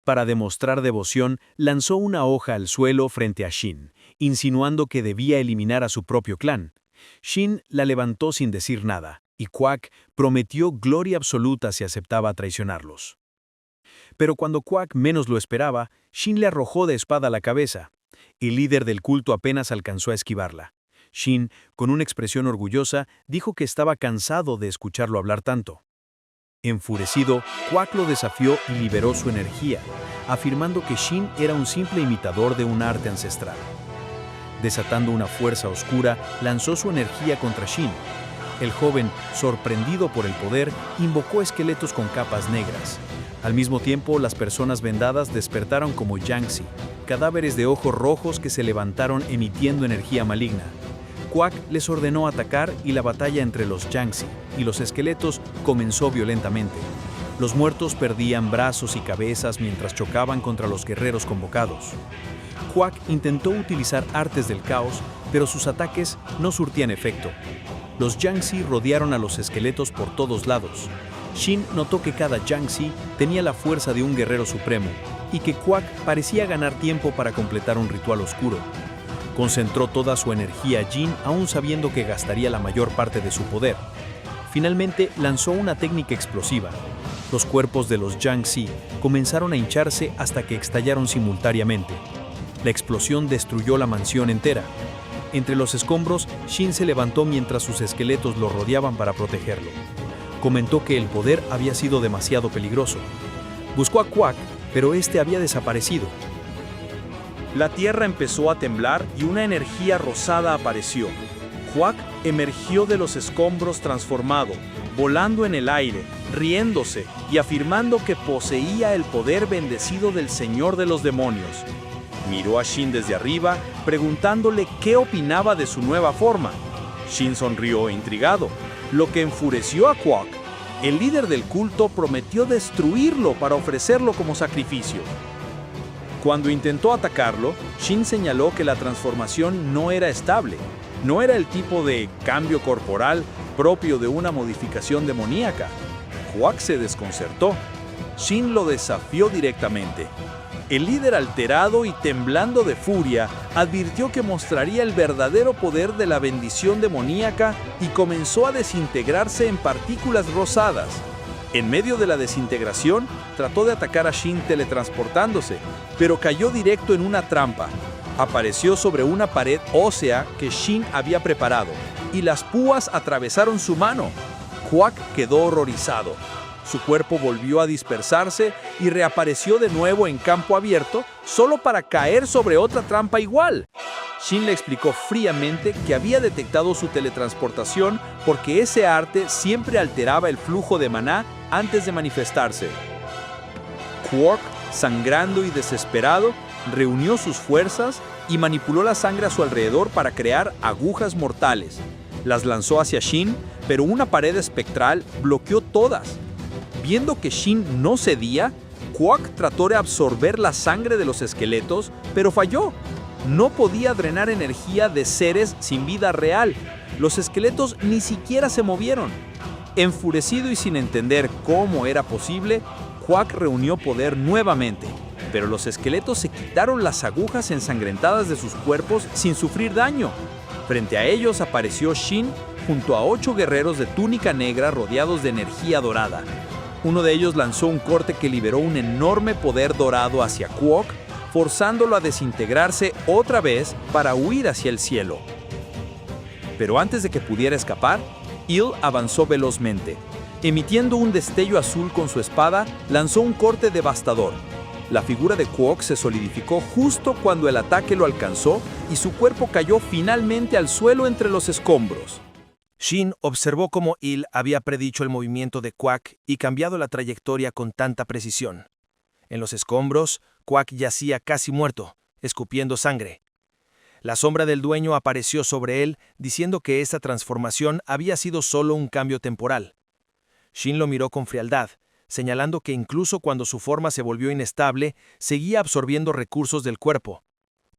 Para demostrar devoción, lanzó una hoja al suelo frente a Shin, insinuando que debía eliminar a su propio clan. Shin la levantó sin decir nada, y Quack prometió gloria absoluta si aceptaba traicionarlos. Pero cuando Quack menos lo esperaba, Shin le arrojó de espada la cabeza. El líder del culto apenas alcanzó a esquivarla. Shin, con una expresión orgullosa, dijo que estaba cansado de escucharlo hablar tanto. Enfurecido, Quack lo desafió y liberó su energía, afirmando que Shin era un simple imitador de un arte ancestral. Desatando una fuerza oscura, lanzó su energía contra Shin. El joven, sorprendido por el poder, invocó esqueletos con capas negras. Al mismo tiempo, las personas vendadas despertaron como Jiangxi, cadáveres de ojos rojos que se levantaron emitiendo energía maligna. Quack les ordenó atacar y la batalla entre los Jiangxi y los esqueletos comenzó violentamente. Los muertos perdían brazos y cabezas mientras chocaban contra los guerreros convocados. Quack intentó utilizar artes del caos, pero sus ataques no surtían efecto. Los Jiangxi rodearon a los esqueletos por todos lados. Shin notó que cada Jiangxi tenía la fuerza de un guerrero supremo y que Quack parecía ganar tiempo para completar un ritual oscuro. Concentró toda su energía Jin, aún sabiendo que gastaría la mayor parte de su poder. Finalmente lanzó una técnica explosiva. Los cuerpos de los Jiangxi comenzaron a hincharse hasta que estallaron simultáneamente. La explosión destruyó la mansión entera. Entre los escombros, Shin se levantó mientras sus esqueletos lo rodeaban para protegerlo. Comentó que el poder había sido demasiado peligroso. Buscó a Quack, pero este había desaparecido. La tierra empezó a temblar y una energía rosada apareció. Quack emergió de los escombros transformado, volando en el aire, riéndose y afirmando que poseía el poder bendecido del Señor de los Demonios. Miró a Shin desde arriba, preguntándole qué opinaba de su nueva forma. Shin sonrió intrigado, lo que enfureció a Quack. El líder del culto prometió destruirlo para ofrecerlo como sacrificio. Cuando intentó atacarlo, Shin señaló que la transformación no era estable. No era el tipo de cambio corporal propio de una modificación demoníaca. Quack se desconcertó. Shin lo desafió directamente. El líder, alterado y temblando de furia, advirtió que mostraría el verdadero poder de la bendición demoníaca y comenzó a desintegrarse en partículas rosadas. En medio de la desintegración, trató de atacar a Shin teletransportándose, pero cayó directo en una trampa. Apareció sobre una pared ósea que Shin había preparado, y las púas atravesaron su mano. Quack quedó horrorizado. Su cuerpo volvió a dispersarse y reapareció de nuevo en campo abierto, solo para caer sobre otra trampa igual. Shin le explicó fríamente que había detectado su teletransportación porque ese arte siempre alteraba el flujo de maná antes de manifestarse. Quark, sangrando y desesperado, reunió sus fuerzas y manipuló la sangre a su alrededor para crear agujas mortales. Las lanzó hacia Shin, pero una pared espectral bloqueó todas. Viendo que Shin no cedía, Quack trató de absorber la sangre de los esqueletos, pero falló. No podía drenar energía de seres sin vida real. Los esqueletos ni siquiera se movieron. Enfurecido y sin entender cómo era posible, Quack reunió poder nuevamente, pero los esqueletos se quitaron las agujas ensangrentadas de sus cuerpos sin sufrir daño. Frente a ellos apareció Shin junto a 8 guerreros de túnica negra rodeados de energía dorada. Uno de ellos lanzó un corte que liberó un enorme poder dorado hacia Quack, forzándolo a desintegrarse otra vez para huir hacia el cielo. Pero antes de que pudiera escapar, Il avanzó velozmente. Emitiendo un destello azul con su espada, lanzó un corte devastador. La figura de Quack se solidificó justo cuando el ataque lo alcanzó y su cuerpo cayó finalmente al suelo entre los escombros. Shin observó cómo Il había predicho el movimiento de Quack y cambiado la trayectoria con tanta precisión. En los escombros, Quack yacía casi muerto, escupiendo sangre. La sombra del dueño apareció sobre él, diciendo que esa transformación había sido solo un cambio temporal. Shin lo miró con frialdad, señalando que incluso cuando su forma se volvió inestable, seguía absorbiendo recursos del cuerpo.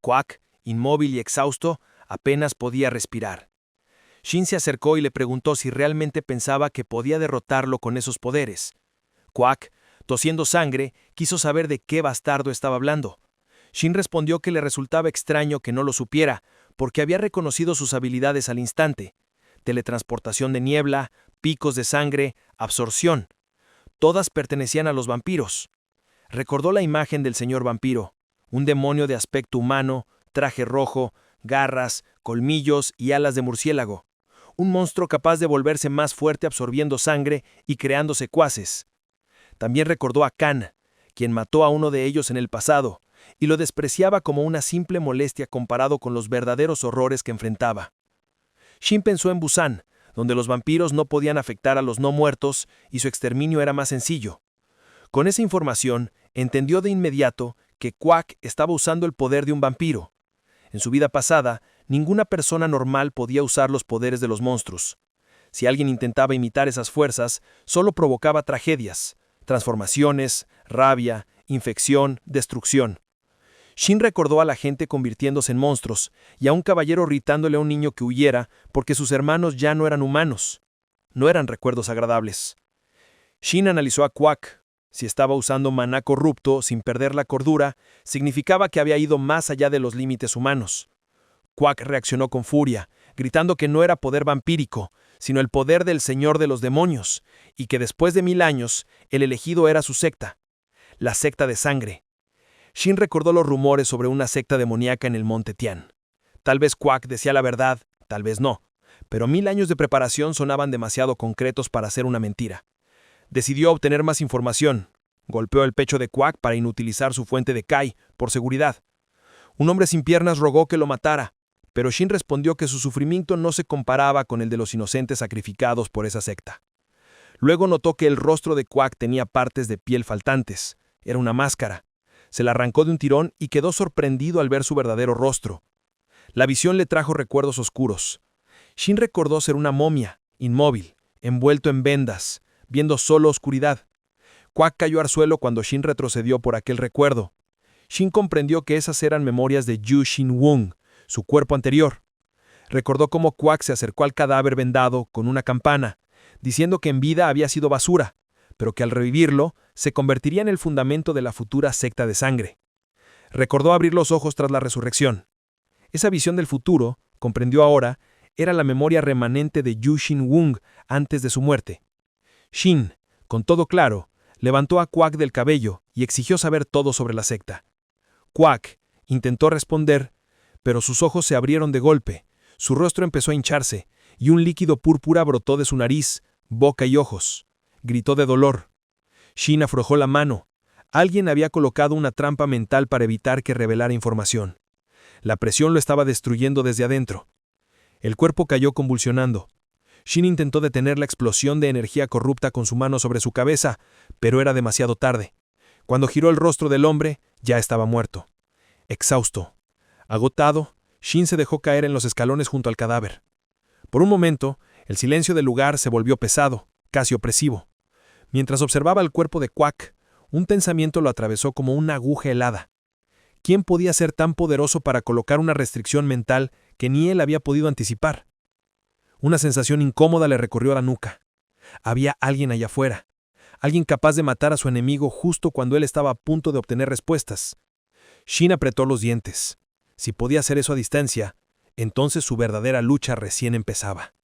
Quack, inmóvil y exhausto, apenas podía respirar. Shin se acercó y le preguntó si realmente pensaba que podía derrotarlo con esos poderes. Quack, tosiendo sangre, quiso saber de qué bastardo estaba hablando. Shin respondió que le resultaba extraño que no lo supiera, porque había reconocido sus habilidades al instante: teletransportación de niebla, picos de sangre, absorción. Todas pertenecían a los vampiros. Recordó la imagen del señor vampiro, un demonio de aspecto humano, traje rojo, garras, colmillos y alas de murciélago. Un monstruo capaz de volverse más fuerte absorbiendo sangre y creando secuaces. También recordó a Khan, quien mató a uno de ellos en el pasado, y lo despreciaba como una simple molestia comparado con los verdaderos horrores que enfrentaba. Shin pensó en Busan, donde los vampiros no podían afectar a los no muertos y su exterminio era más sencillo. Con esa información, entendió de inmediato que Quack estaba usando el poder de un vampiro. En su vida pasada, ninguna persona normal podía usar los poderes de los monstruos. Si alguien intentaba imitar esas fuerzas, solo provocaba tragedias, transformaciones, rabia, infección, destrucción. Shin recordó a la gente convirtiéndose en monstruos y a un caballero gritándole a un niño que huyera porque sus hermanos ya no eran humanos. No eran recuerdos agradables. Shin analizó a Quack. Si estaba usando maná corrupto sin perder la cordura, significaba que había ido más allá de los límites humanos. Quack reaccionó con furia, gritando que no era poder vampírico, sino el poder del Señor de los Demonios, y que después de 1000 años, el elegido era su secta, la secta de sangre. Shin recordó los rumores sobre una secta demoníaca en el monte Tian. Tal vez Quack decía la verdad, tal vez no, pero 1000 años de preparación sonaban demasiado concretos para ser una mentira. Decidió obtener más información. Golpeó el pecho de Quack para inutilizar su fuente de Kai, por seguridad. Un hombre sin piernas rogó que lo matara, pero Shin respondió que su sufrimiento no se comparaba con el de los inocentes sacrificados por esa secta. Luego notó que el rostro de Quack tenía partes de piel faltantes. Era una máscara. Se la arrancó de un tirón y quedó sorprendido al ver su verdadero rostro. La visión le trajo recuerdos oscuros. Shin recordó ser una momia, inmóvil, envuelto en vendas, viendo solo oscuridad. Quack cayó al suelo cuando Shin retrocedió por aquel recuerdo. Shin comprendió que esas eran memorias de Yu Shin-wung, su cuerpo anterior. Recordó cómo Quack se acercó al cadáver vendado con una campana, diciendo que en vida había sido basura, pero que al revivirlo se convertiría en el fundamento de la futura secta de sangre. Recordó abrir los ojos tras la resurrección. Esa visión del futuro, comprendió ahora, era la memoria remanente de Yu Shin-wung antes de su muerte. Shin, Con todo claro, levantó a Quack del cabello y exigió saber todo sobre la secta. Quack intentó responder, pero sus ojos se abrieron de golpe, su rostro empezó a hincharse, y un líquido púrpura brotó de su nariz, boca y ojos. Gritó de dolor. Shin aflojó la mano. Alguien había colocado una trampa mental para evitar que revelara información. La presión lo estaba destruyendo desde adentro. El cuerpo cayó convulsionando. Shin intentó detener la explosión de energía corrupta con su mano sobre su cabeza, pero era demasiado tarde. Cuando giró el rostro del hombre, ya estaba muerto. Exhausto. Agotado, Shin se dejó caer en los escalones junto al cadáver. Por un momento, el silencio del lugar se volvió pesado, casi opresivo. Mientras observaba el cuerpo de Quack, un pensamiento lo atravesó como una aguja helada. ¿Quién podía ser tan poderoso para colocar una restricción mental que ni él había podido anticipar? Una sensación incómoda le recorrió la nuca. Había alguien allá afuera, alguien capaz de matar a su enemigo justo cuando él estaba a punto de obtener respuestas. Shin apretó los dientes. Si podía hacer eso a distancia, entonces su verdadera lucha recién empezaba.